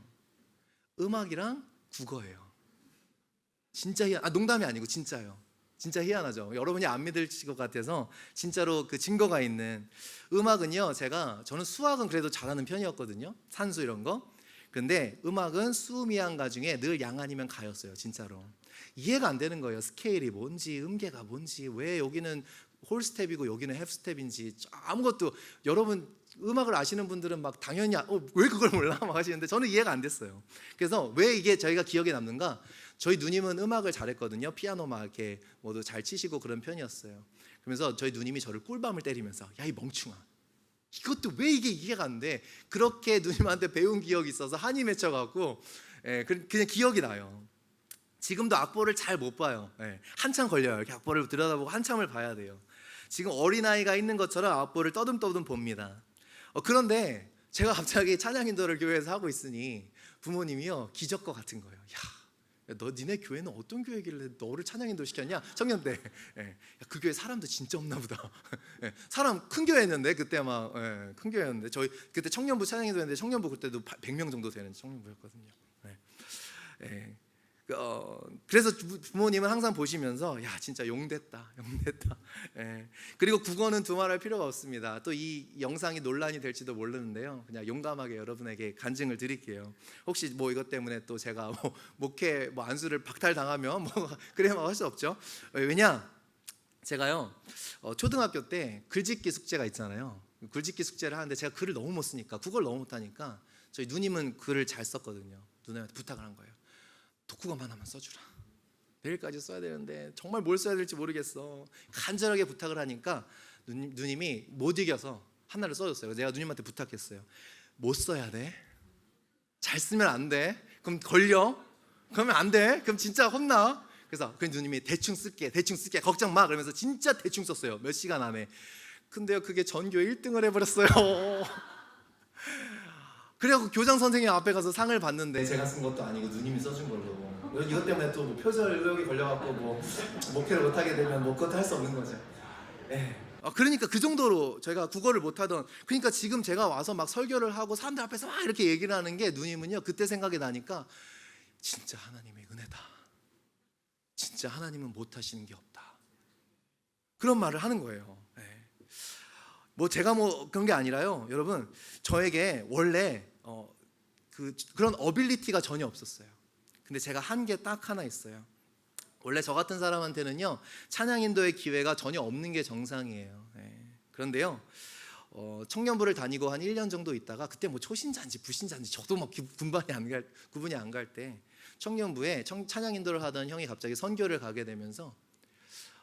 음악이랑 국어예요. 진짜 농담이 아니고 진짜요. 진짜 희한하죠. 여러분이 안 믿으실 것 같아서 진짜로 그 증거가 있는. 음악은요, 저는 수학은 그래도 잘하는 편이었거든요. 산수 이런 거. 근데 음악은 수미양가 중에 늘 양 아니면 가였어요. 진짜로 이해가 안 되는 거예요. 스케일이 뭔지, 음계가 뭔지, 왜 여기는 홀스텝이고 여기는 헵스텝인지 아무것도. 여러분 음악을 아시는 분들은 막 당연히 왜 그걸 몰라? 막 하시는데 저는 이해가 안 됐어요. 그래서 왜 이게 저희가 기억에 남는가? 저희 누님은 음악을 잘했거든요. 피아노 막 이렇게 모두 잘 치시고 그런 편이었어요. 그러면서 저희 누님이 저를 꿀밤을 때리면서, 야, 이 멍충아, 이것도 왜 이게 이해가 안 돼? 그렇게 누님한테 배운 기억이 있어서 한이 맺혀갖고 그냥 기억이 나요. 지금도 악보를 잘 못 봐요. 한참 걸려요. 이렇게 악보를 들여다보고 한참을 봐야 돼요. 지금 어린아이가 있는 것처럼 악보를 떠듬떠듬 봅니다. 그런데 제가 갑자기 찬양 인도를 교회에서 하고 있으니 부모님이요, 기적과 같은 거예요. 야, 너 니네 교회는 어떤 교회길래 너를 찬양 인도 시켰냐? 청년 때. 그 교회 사람도 진짜 없나 보다. 사람 큰 교회였는데 그때 막 큰 교회였는데, 저희 그때 청년부 찬양 인도 했는데 청년부 그때도 100명 정도 되는 청년부였거든요. 그래서 부모님은 항상 보시면서, 야, 진짜 용됐다. 그리고 국어는 두말할 필요가 없습니다. 또 이 영상이 논란이 될지도 모르는데요, 그냥 용감하게 여러분에게 간증을 드릴게요. 혹시 이것 때문에 또 제가 목회 안수를 박탈당하면 그래야 할 수 없죠. 왜냐, 제가요 초등학교 때 글짓기 숙제가 있잖아요. 글짓기 숙제를 하는데 제가 글을 너무 못 쓰니까, 국어를 너무 못하니까 저희 누님은 글을 잘 썼거든요. 누님한테 부탁을 한 거예요. 독후감만 하면 써주라. 내일까지 써야 되는데 정말 뭘 써야 될지 모르겠어. 간절하게 부탁을 하니까 누님이 못 이겨서 하나를 써줬어요. 내가 누님한테 부탁했어요. 못 써야 돼? 잘 쓰면 안 돼? 그럼 걸려? 그러면 안 돼? 그럼 진짜 혼나? 그래서 그 누님이 대충 쓸게 걱정 마 그러면서 진짜 대충 썼어요. 몇 시간 안에. 근데요, 그게 전교 1등을 해버렸어요. 그래갖고 교장 선생님 앞에 가서 상을 받는데, 제가 쓴 것도 아니고 누님이 써준 걸로, 이것 때문에 또 표절 의혹이 걸려갖고 목회를 못하게 되면 그것도 할 수 없는 거죠. 그러니까 그 정도로 제가 국어를 못하던, 그러니까 지금 제가 와서 막 설교를 하고 사람들 앞에서 막 이렇게 얘기를 하는 게, 누님은요 그때 생각이 나니까, 진짜 하나님의 은혜다. 진짜 하나님은 못하시는 게 없다. 그런 말을 하는 거예요. 제가 그런 게 아니라요, 여러분, 저에게 원래 그런 어빌리티가 전혀 없었어요. 근데 제가 한 게 딱 하나 있어요. 원래 저 같은 사람한테는요 찬양 인도의 기회가 전혀 없는 게 정상이에요. 그런데요 청년부를 다니고 한 1년 정도 있다가 그때 뭐 초신자인지 불신자인지 저도 막 구분이 안 갈 때 청년부에 찬양 인도를 하던 형이 갑자기 선교를 가게 되면서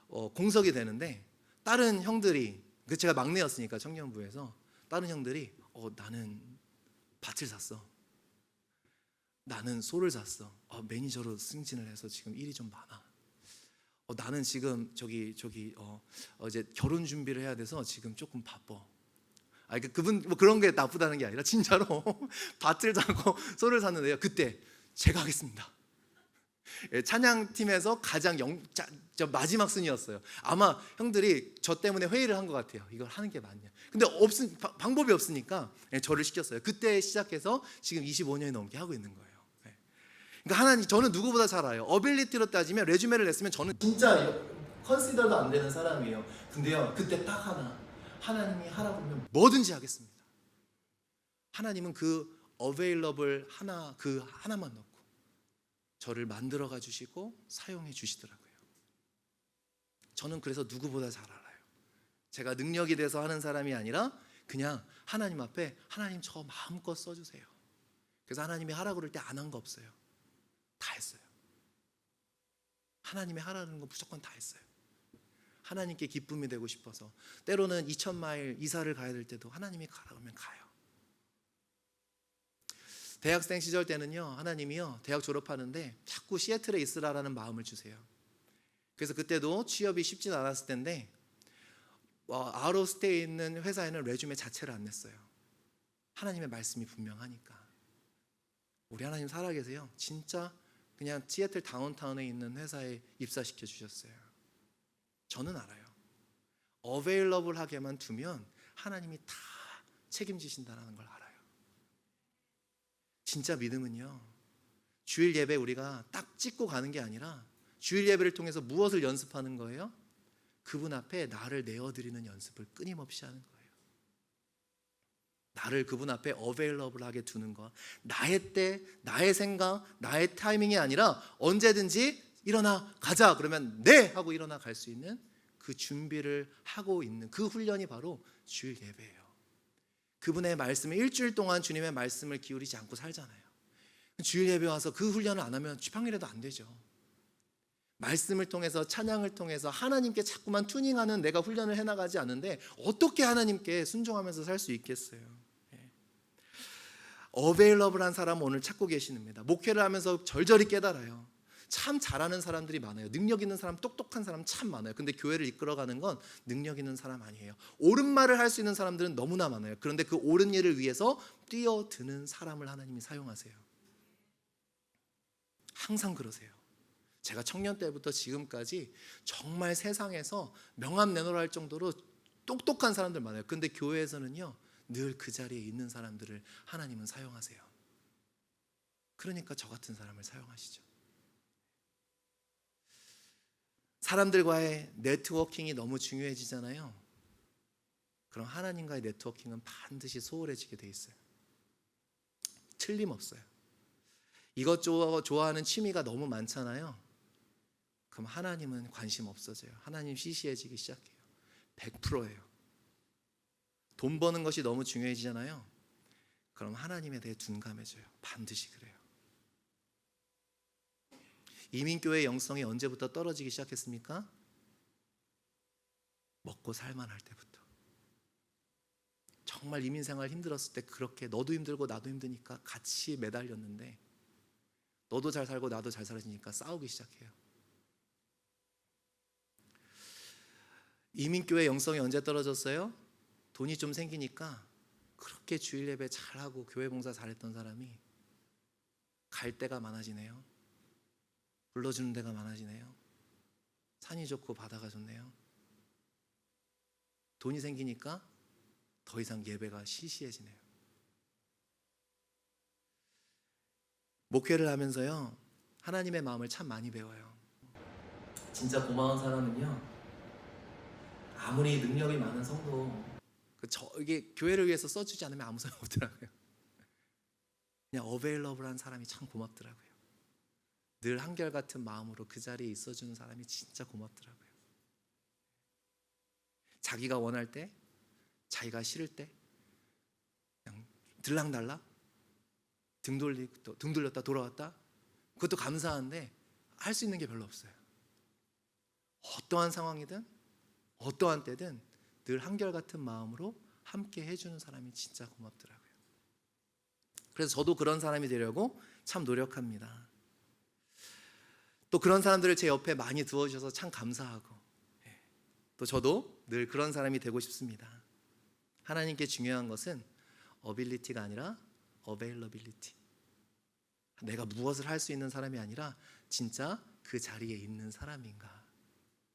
공석이 되는데 다른 형들이 제가 막내였으니까 청년부에서 다른 형들이 나는 밭을 샀어. 나는 소를 샀어. 매니저로 승진을 해서 지금 일이 좀 많아. 나는 지금 이제 결혼 준비를 해야 돼서 지금 조금 바빠. 그분 뭐 그런 게 나쁘다는 게 아니라 진짜로 밭을 사고 소를 샀는데요. 그때 제가 하겠습니다. 찬양팀에서 가장 마지막 순위였어요. 아마 형들이 저 때문에 회의를 한 것 같아요. 이걸 하는 게 맞냐. 근데 방법이 없으니까 저를 시켰어요. 그때 시작해서 지금 25년이 넘게 하고 있는 거예요. 그러니까 하나님, 저는 누구보다 잘 알아요. 어빌리티로 따지면 레주메를 냈으면 저는 진짜 컨시더도 안 되는 사람이에요. 근데요 그때 딱 하나님이 하라고 하면 뭐든지 하겠습니다. 하나님은 그 어베일러블 그 하나만 넣고 저를 만들어가 주시고 사용해 주시더라고요. 저는 그래서 누구보다 잘 알아요. 제가 능력이 돼서 하는 사람이 아니라 그냥 하나님 앞에 하나님 저 마음껏 써주세요. 그래서 하나님이 하라고 그럴 때 안 한 거 없어요. 다 했어요. 하나님이 하라는 거 무조건 다 했어요. 하나님께 기쁨이 되고 싶어서 때로는 2000마일 이사를 가야 될 때도 하나님이 가라고 하면 가요. 대학생 시절 때는요 하나님이요 대학 졸업하는데 자꾸 시애틀에 있으라라는 마음을 주세요. 그래서 그때도 취업이 쉽진 않았을 텐데 아웃오스테이에 있는 회사에는 레주메 자체를 안 냈어요. 하나님의 말씀이 분명하니까. 우리 하나님 살아계세요. 진짜 그냥 시애틀 다운타운에 있는 회사에 입사시켜 주셨어요. 저는 알아요. 어베일러블하게만 두면 하나님이 다 책임지신다는 걸 알아요. 진짜 믿음은요 주일 예배 우리가 딱 찍고 가는 게 아니라 주일 예배를 통해서 무엇을 연습하는 거예요? 그분 앞에 나를 내어드리는 연습을 끊임없이 하는 거예요. 나를 그분 앞에 어베일러블하게 두는 거. 나의 때, 나의 생각, 나의 타이밍이 아니라 언제든지 일어나 가자 그러면 네 하고 일어나 갈 수 있는 그 준비를 하고 있는 그 훈련이 바로 주일 예배예요. 그분의 말씀을 일주일 동안 주님의 말씀을 기울이지 않고 살잖아요. 주일 예배 와서 그 훈련을 안 하면 지팡이라도 안 되죠. 말씀을 통해서 찬양을 통해서 하나님께 자꾸만 튜닝하는 내가 훈련을 해나가지 않는데 어떻게 하나님께 순종하면서 살 수 있겠어요. 어베일러블한 사람은 오늘 찾고 계시는입니다. 목회를 하면서 절절히 깨달아요. 참 잘하는 사람들이 많아요. 능력 있는 사람, 똑똑한 사람 참 많아요. 근데 교회를 이끌어가는 건 능력 있는 사람 아니에요. 옳은 말을 할 수 있는 사람들은 너무나 많아요. 그런데 그 옳은 일을 위해서 뛰어드는 사람을 하나님이 사용하세요. 항상 그러세요. 제가 청년 때부터 지금까지 정말 세상에서 명함 내놓으라 할 정도로 똑똑한 사람들 많아요. 근데 교회에서는요 늘 그 자리에 있는 사람들을 하나님은 사용하세요. 그러니까 저 같은 사람을 사용하시죠. 사람들과의 네트워킹이 너무 중요해지잖아요. 그럼 하나님과의 네트워킹은 반드시 소홀해지게 돼 있어요. 틀림없어요. 이것저것 좋아하는 취미가 너무 많잖아요. 그럼 하나님은 관심 없어져요. 하나님 시시해지기 시작해요. 100%예요. 돈 버는 것이 너무 중요해지잖아요. 그럼 하나님에 대해 둔감해져요. 반드시 그래요. 이민교회의 영성이 언제부터 떨어지기 시작했습니까? 먹고 살만할 때부터. 정말 이민생활 힘들었을 때 그렇게 너도 힘들고 나도 힘드니까 같이 매달렸는데 너도 잘 살고 나도 잘 살아지니까 싸우기 시작해요. 이민교회 영성이 언제 떨어졌어요? 돈이 좀 생기니까 그렇게 주일 예배 잘하고 교회 봉사 잘했던 사람이 갈 데가 많아지네요. 불러주는 데가 많아지네요. 산이 좋고 바다가 좋네요. 돈이 생기니까 더 이상 예배가 시시해지네요. 목회를 하면서요 하나님의 마음을 참 많이 배워요. 진짜 고마운 사람은요 아무리 능력이 많은 성도 이게 교회를 위해서 써주지 않으면 아무 소용 없더라고요. 그냥 어베일러블한 사람이 참 고맙더라고요. 늘 한결같은 마음으로 그 자리에 있어주는 사람이 진짜 고맙더라고요. 자기가 원할 때, 자기가 싫을 때 그냥 들락날락 등 돌렸다 돌아왔다, 그것도 감사한데 할 수 있는 게 별로 없어요. 어떠한 상황이든 어떠한 때든 늘 한결같은 마음으로 함께 해주는 사람이 진짜 고맙더라고요. 그래서 저도 그런 사람이 되려고 참 노력합니다. 또 그런 사람들을 제 옆에 많이 두어주셔서 참 감사하고, 또 저도 늘 그런 사람이 되고 싶습니다. 하나님께 중요한 것은 어빌리티가 아니라 어베일러빌리티. 내가 무엇을 할 수 있는 사람이 아니라 진짜 그 자리에 있는 사람인가,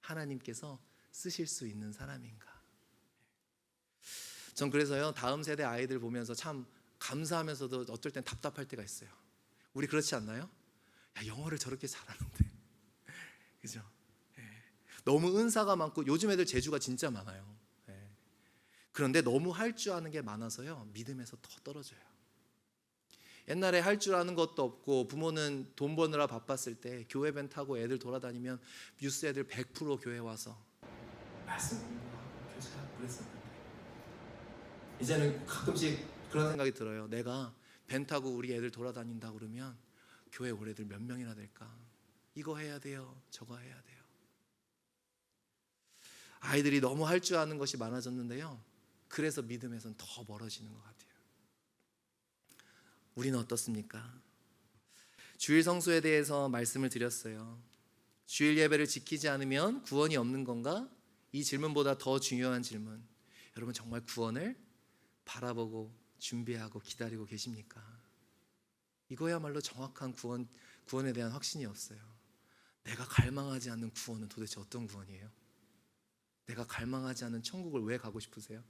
하나님께서 쓰실 수 있는 사람인가. 전 그래서요, 다음 세대 아이들 보면서 참 감사하면서도 어떨 땐 답답할 때가 있어요. 우리 그렇지 않나요? 야, 영어를 저렇게 잘하는데 그죠? 너무 은사가 많고, 요즘 애들 재주가 진짜 많아요. 그런데 너무 할 줄 아는 게 많아서요, 믿음에서 더 떨어져요. 옛날에 할 줄 아는 것도 없고 부모는 돈 버느라 바빴을 때 교회 밴 타고 애들 돌아다니면 뉴스 애들 100% 교회 와서 말씀 교제하고 그랬었는데, 이제는 가끔씩 그런 생각이 들어요. 내가 밴 타고 우리 애들 돌아다닌다 그러면 교회 올 애들 몇 명이나 될까? 이거 해야 돼요, 저거 해야 돼요. 아이들이 너무 할 줄 아는 것이 많아졌는데요, 그래서 믿음에선 더 멀어지는 것 같아요. 우리는 어떻습니까? 주일 성수에 대해서 말씀을 드렸어요. 주일 예배를 지키지 않으면 구원이 없는 건가? 이 질문보다 더 중요한 질문, 여러분 정말 구원을 바라보고 준비하고 기다리고 계십니까? 이거야말로 정확한 구원에 대한 확신이 없어요. 내가 갈망하지 않는 구원은 도대체 어떤 구원이에요? 내가 갈망하지 않는 천국을 왜 가고 싶으세요?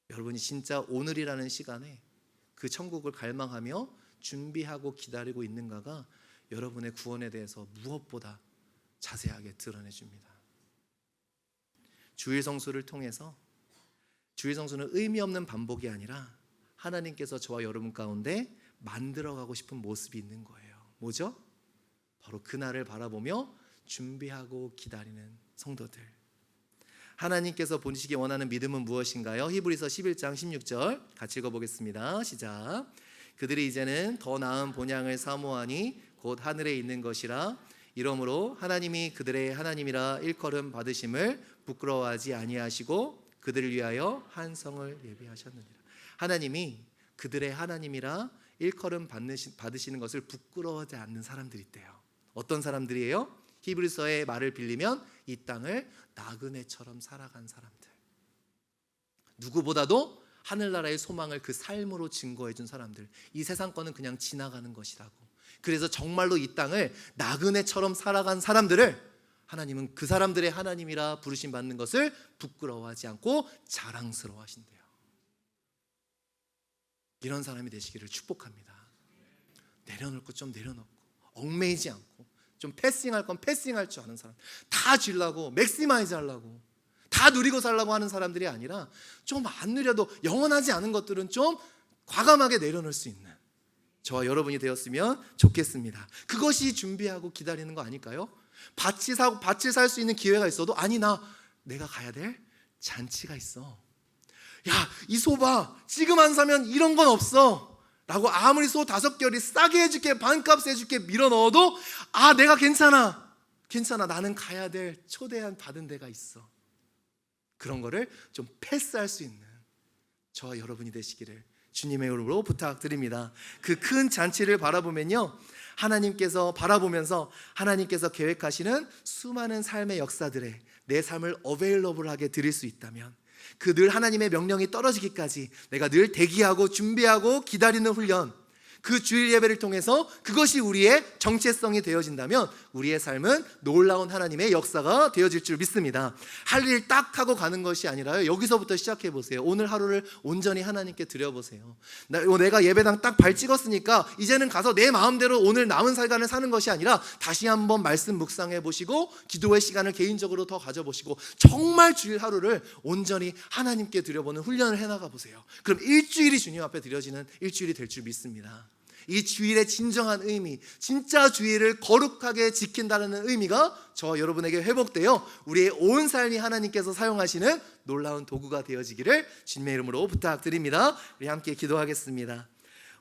여러분이 진짜 오늘이라는 시간에 그 천국을 갈망하며 준비하고 기다리고 있는가가 여러분의 구원에 대해서 무엇보다 자세하게 드러내 줍니다. 주일 성수를 통해서, 주일 성수는 의미 없는 반복이 아니라 하나님께서 저와 여러분 가운데 만들어가고 싶은 모습이 있는 거예요. 뭐죠? 바로 그날을 바라보며 준비하고 기다리는 성도들. 하나님께서 보시기 원하는 믿음은 무엇인가요? 히브리서 11장 16절 같이 읽어보겠습니다. 시작. 그들이 이제는 더 나은 본향을 사모하니 곧 하늘에 있는 것이라. 이러므로 하나님이 그들의 하나님이라 일컬음 받으심을 부끄러워하지 아니하시고 그들을 위하여 한 성을 예비하셨느니라. 하나님이 그들의 하나님이라 일컬음 받으시는 것을 부끄러워하지 않는 사람들이 있대요. 어떤 사람들이에요? 히브리서의 말을 빌리면 이 땅을 나그네처럼 살아간 사람들, 누구보다도 하늘나라의 소망을 그 삶으로 증거해 준 사람들. 이 세상 거는 그냥 지나가는 것이라고. 그래서 정말로 이 땅을 나그네처럼 살아간 사람들을 하나님은 그 사람들의 하나님이라 부르심 받는 것을 부끄러워하지 않고 자랑스러워 하신대요. 이런 사람이 되시기를 축복합니다. 내려놓을 것 좀 내려놓고, 얽매이지 않고, 좀 패싱할 건 패싱할 줄 아는 사람, 다 쥐려고 맥시마이즈 하려고, 다 누리고 살려고 하는 사람들이 아니라 좀 안 누려도 영원하지 않은 것들은 좀 과감하게 내려놓을 수 있는 저와 여러분이 되었으면 좋겠습니다. 그것이 준비하고 기다리는 거 아닐까요? 밭을 살 수 있는 기회가 있어도, 아니 내가 가야 될 잔치가 있어. 야, 이 소 봐, 지금 안 사면 이런 건 없어 라고 아무리 소 5개월이 싸게 해줄게, 반값 해줄게 밀어 넣어도, 내가 괜찮아, 나는 가야 될 초대한 받은 데가 있어. 그런 거를 좀 패스할 수 있는 저와 여러분이 되시기를 주님의 이름으로 부탁드립니다. 그 큰 잔치를 바라보면요, 바라보면서 하나님께서 계획하시는 수많은 삶의 역사들에 내 삶을 어베일러블하게 드릴 수 있다면, 그 늘 하나님의 명령이 떨어지기까지 내가 늘 대기하고 준비하고 기다리는 훈련, 그 주일 예배를 통해서 그것이 우리의 정체성이 되어진다면 우리의 삶은 놀라운 하나님의 역사가 되어질 줄 믿습니다. 할 일 딱 하고 가는 것이 아니라요, 여기서부터 시작해 보세요. 오늘 하루를 온전히 하나님께 드려보세요. 내가 예배당 딱 발 찍었으니까 이제는 가서 내 마음대로 오늘 남은 살간을 사는 것이 아니라 다시 한번 말씀 묵상해 보시고 기도의 시간을 개인적으로 더 가져보시고 정말 주일 하루를 온전히 하나님께 드려보는 훈련을 해나가 보세요. 그럼 일주일이 주님 앞에 드려지는 일주일이 될 줄 믿습니다. 이 주일의 진정한 의미, 진짜 주일을 거룩하게 지킨다는 의미가 저와 여러분에게 회복되어 우리의 온 삶이 하나님께서 사용하시는 놀라운 도구가 되어지기를 주님의 이름으로 부탁드립니다. 우리 함께 기도하겠습니다.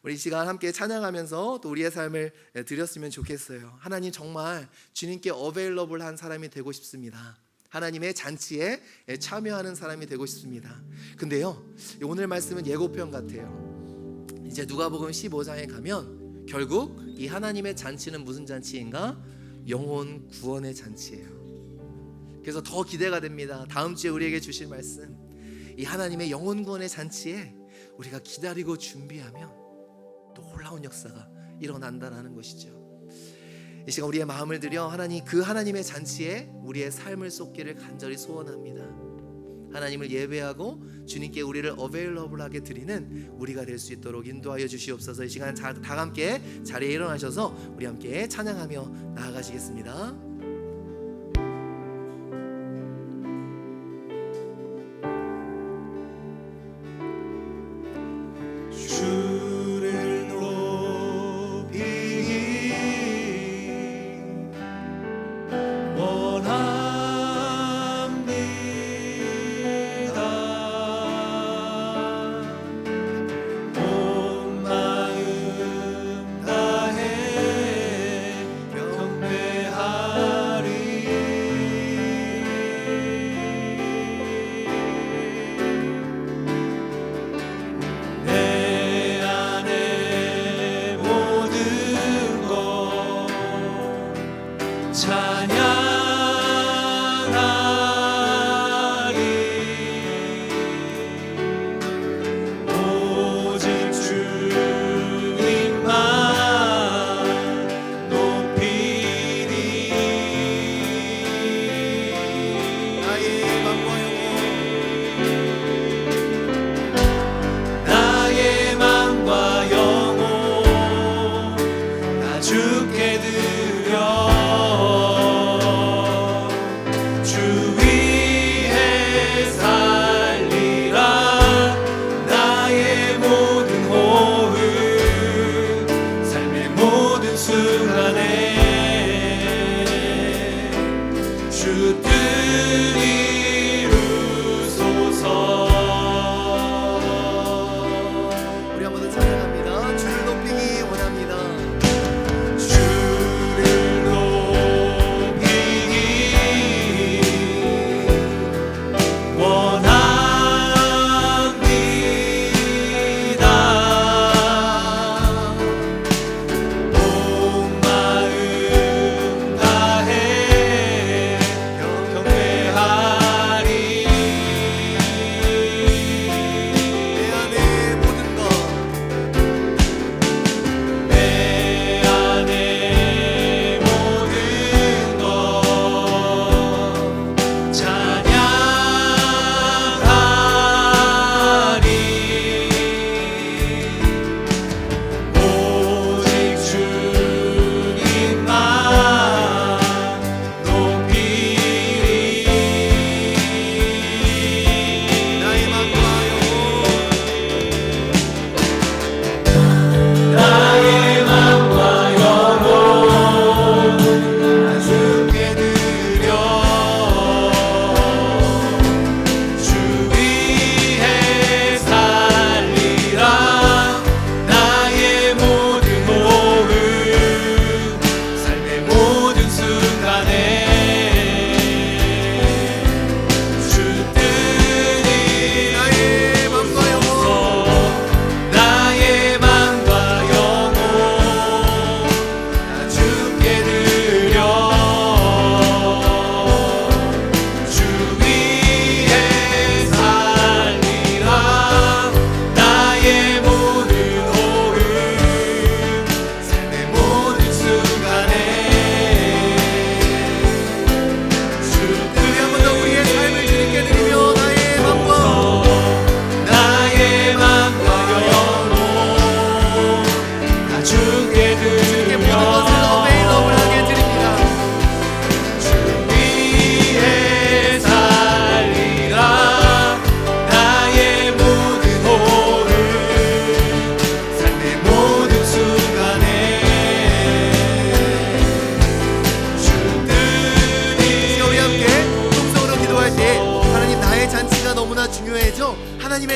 우리 이 시간 함께 찬양하면서 또 우리의 삶을 드렸으면 좋겠어요. 하나님, 정말 주님께 어베일러블한 사람이 되고 싶습니다. 하나님의 잔치에 참여하는 사람이 되고 싶습니다. 근데요, 오늘 말씀은 예고편 같아요. 이제 누가복음 15장에 가면 결국 이 하나님의 잔치는 무슨 잔치인가? 영혼 구원의 잔치예요. 그래서 더 기대가 됩니다. 다음 주에 우리에게 주실 말씀, 이 하나님의 영혼 구원의 잔치에 우리가 기다리고 준비하면 놀라운 역사가 일어난다라는 것이죠. 이 시간 우리의 마음을 들여 하나님, 그 하나님의 잔치에 우리의 삶을 쏟기를 간절히 소원합니다. 하나님을 예배하고 주님께 우리를 어베일러블하게 드리는 우리가 될 수 있도록 인도하여 주시옵소서. 이 시간 다 함께 자리에 일어나셔서 우리 함께 찬양하며 나아가시겠습니다. 온 마음 다해 경배하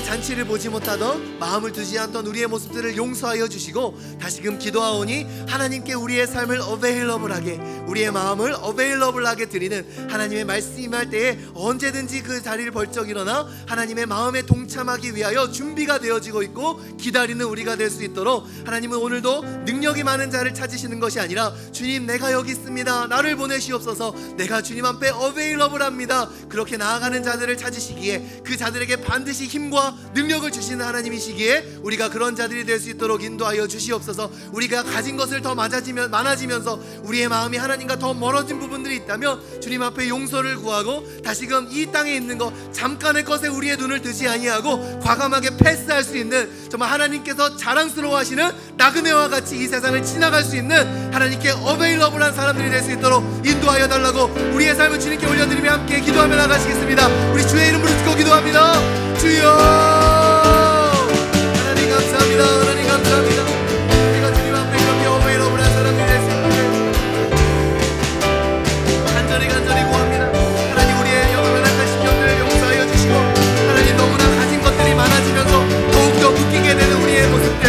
잔치를 보지 못하던 마음을 두지 않던 우리의 모습들을 용서하여 주시고 다시금 기도하오니 하나님께 우리의 삶을 어베일러블하게, 우리의 마음을 어베일러블하게 드리는 하나님의 말씀이 임할 때에 언제든지 그 자리를 벌쩍 일어나 하나님의 마음에 동참하기 위하여 준비가 되어지고 있고 기다리는 우리가 될 수 있도록, 하나님은 오늘도 능력이 많은 자를 찾으시는 것이 아니라 주님 내가 여기 있습니다, 나를 보내시옵소서, 내가 주님 앞에 어베일러블합니다, 그렇게 나아가는 자들을 찾으시기에 그 자들에게 반드시 힘과 능력을 주시는 하나님이시기에 우리가 그런 자들이 될 수 있도록 인도하여 주시옵소서. 우리가 가진 것을 더 많아지면서 우리의 마음이 하나님과 더 멀어진 부분들이 있다면 주님 앞에 용서를 구하고 다시금 이 땅에 있는 것 잠깐의 것에 우리의 눈을 뜨지 아니하고 과감하게 패스할 수 있는, 정말 하나님께서 자랑스러워하시는 나그네와 같이 이 세상을 지나갈 수 있는 하나님께 어베일러블한 사람들이 될 수 있도록 인도하여 달라고 우리의 삶을 주님께 올려드리며 함께 기도하며 나가시겠습니다. 우리 주의 이름으로 듣고 기도합니다. 주여, 하나님 감사합니다. 하나님 감사합니다. 우리가 주님 앞에 이렇게 어베일러블한 사람들이 될 수 있도록 간절히 구합니다. 하나님, 우리의 연약한 심령들 용서하여 주시고, 하나님 너무나 가진 것들이 많아지면서 더욱더 묶이게 되는 우리의 모습들,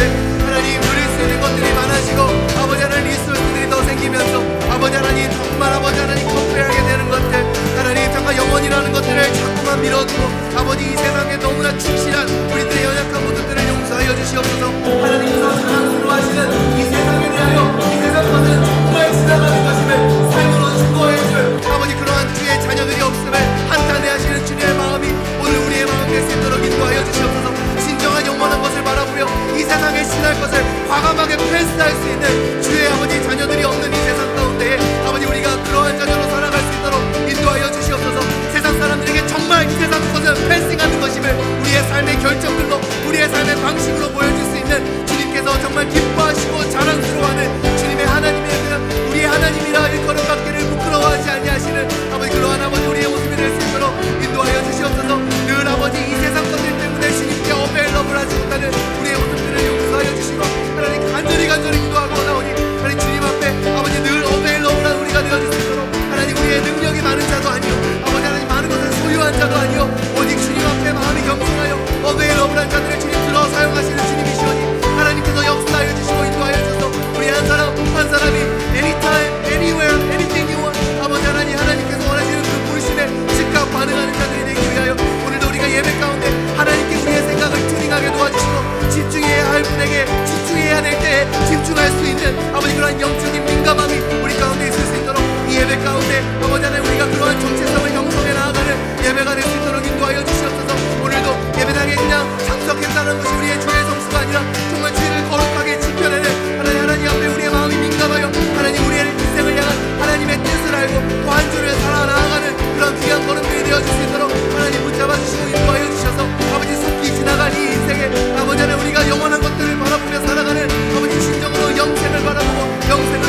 하나님 누릴 수 있는 것들이 많아지고 아버지 하나님 리소스들이 더 생기면서 아버지 하나님 정말 아버지 하나님 컴페어하게 되는 것들, 하나님 잠깐 영원이라는 것들을 자꾸만 밀어두고 아버지 이 세상에 너무나 충실한 우리들의 연약한 모습들을 용서하여 주시옵소서. 하나님께서 사랑스러워하시는 이 세상에 대하여 이 세상 것은 정말 지나가는 것임을 삶으로 증거해줄 아버지 그러한 주의 자녀들이 없음을 한탄해하시는 주님의 마음이 오늘 우리의 마음 될 수 있도록 인도하여 주시옵소서. 진정한 영원한 것을 바라보며 이 세상에 지날 것을 과감하게 패스할 수 있는 주의 아버지 자녀들이 없는 이 세상 가운데 아버지 우리가 그러한 자녀로 살아갈 수 있도록 인도하여 주시옵소서. 세상 사람들에게 정말 이 세상 것은 패싱하는 것임을 우리의 삶의 결정들로 우리의 삶의 방식으로 보여줄 수 있는 주님께서 정말 기뻐하시고 자랑스러워하는 주님의 하나님의 우리의 하나님이라 일컬음 받기를 부끄러워하지 아니하시는 아버지 그러한 아버지 우리의 모습이 될 수 있도록 인도하여 주시옵소서. 늘 아버지 이 세상 것들 때문에 주님께 어베일러블 하지 못하는 우리의 모습들을 용서하여 주시고 하나님 간절히 기도하고 나오니 하나님 주님 앞에 아버지 늘 어베일러블한 우리가 되어줄 수 있도록 하나님 우리의 능력이 많은 자도 아니요 아버지 하나님 많은 것을 소유한 자도 아니요 오직 주님 앞에 마음이 겸손하여 어베일러블한 자들을 주님 들어 사용하시는 주님이시오니 하나님께서 역사하여 주시고 인도하여 주셔서 우리 한 사람 한 사람이 anytime, anywhere, anything you want 아버지 하나님께서 원하시는 그 부르심에 즉각 반응하는 자들이 되기 위하여 오늘도 우리가 예배 가운데 하나님께 우리의 생각을 튜닝하게 도와주시고 집중해야 할 분에게 집중해야 될 때에 집중할 수 있는 아버지 그러한 영적인 민감함이 우리 가운데 있을 수 있도록 이 예배 가운데 아버지 하나님 우리가 그러한 정체성을 형성해 나아가는 예배가 될 수 있도록 인도하여 주시옵소서. 오늘도 예배당에 그냥 참석했다는 것이 우리의 주의 성수가 아니라 정말 주의를 거룩하게 지켜내는 하나님 앞에 우리의 마음이 민감하여 하나님 우리의 인생을 향한 하나님의 뜻을 알고 또 한 주를 살아나가는 그런 귀한 걸음들이 되어줄 수 있도록 하나님 붙잡아 주시고 인도하여 주셔서 아버지 속히 지나갈 이 인생에 아버지 하나님 우리가 영원한 것들을 바라보며 살아가는 아버지 진정으로 영생을 바라보고 영생을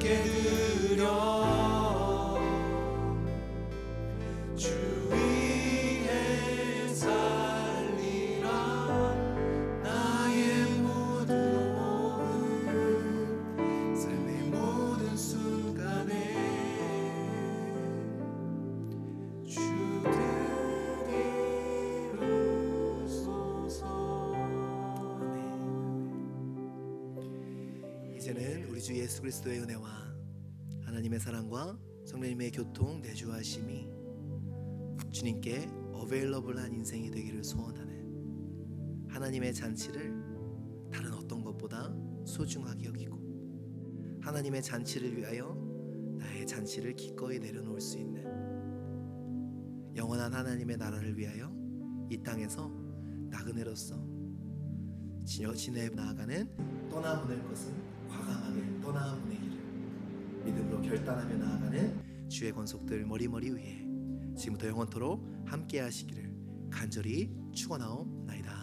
주께 드려 주 위에 살리라 나의 모든 오늘 삶의 모든 순간에 주 드리소서. 이제는 우리 주 예수 그리스도의 은혜와 하나님의 사랑과 성령님의 교통 내주하심이 주님께 어베일러블한 인생이 되기를 소원하는 하나님의 잔치를 다른 어떤 것보다 소중하게 여기고 하나님의 잔치를 위하여 나의 잔치를 기꺼이 내려놓을 수 있는 영원한 하나님의 나라를 위하여 이 땅에서 나그네로서 지내 나아가는 떠나보낼 것은 과감하게 떠나보내기를 믿음으로 결단하며 나아가는 주의 권속들 머리머리 위에 지금부터 영원토록 함께 하시기를 간절히 축원하옵나이다.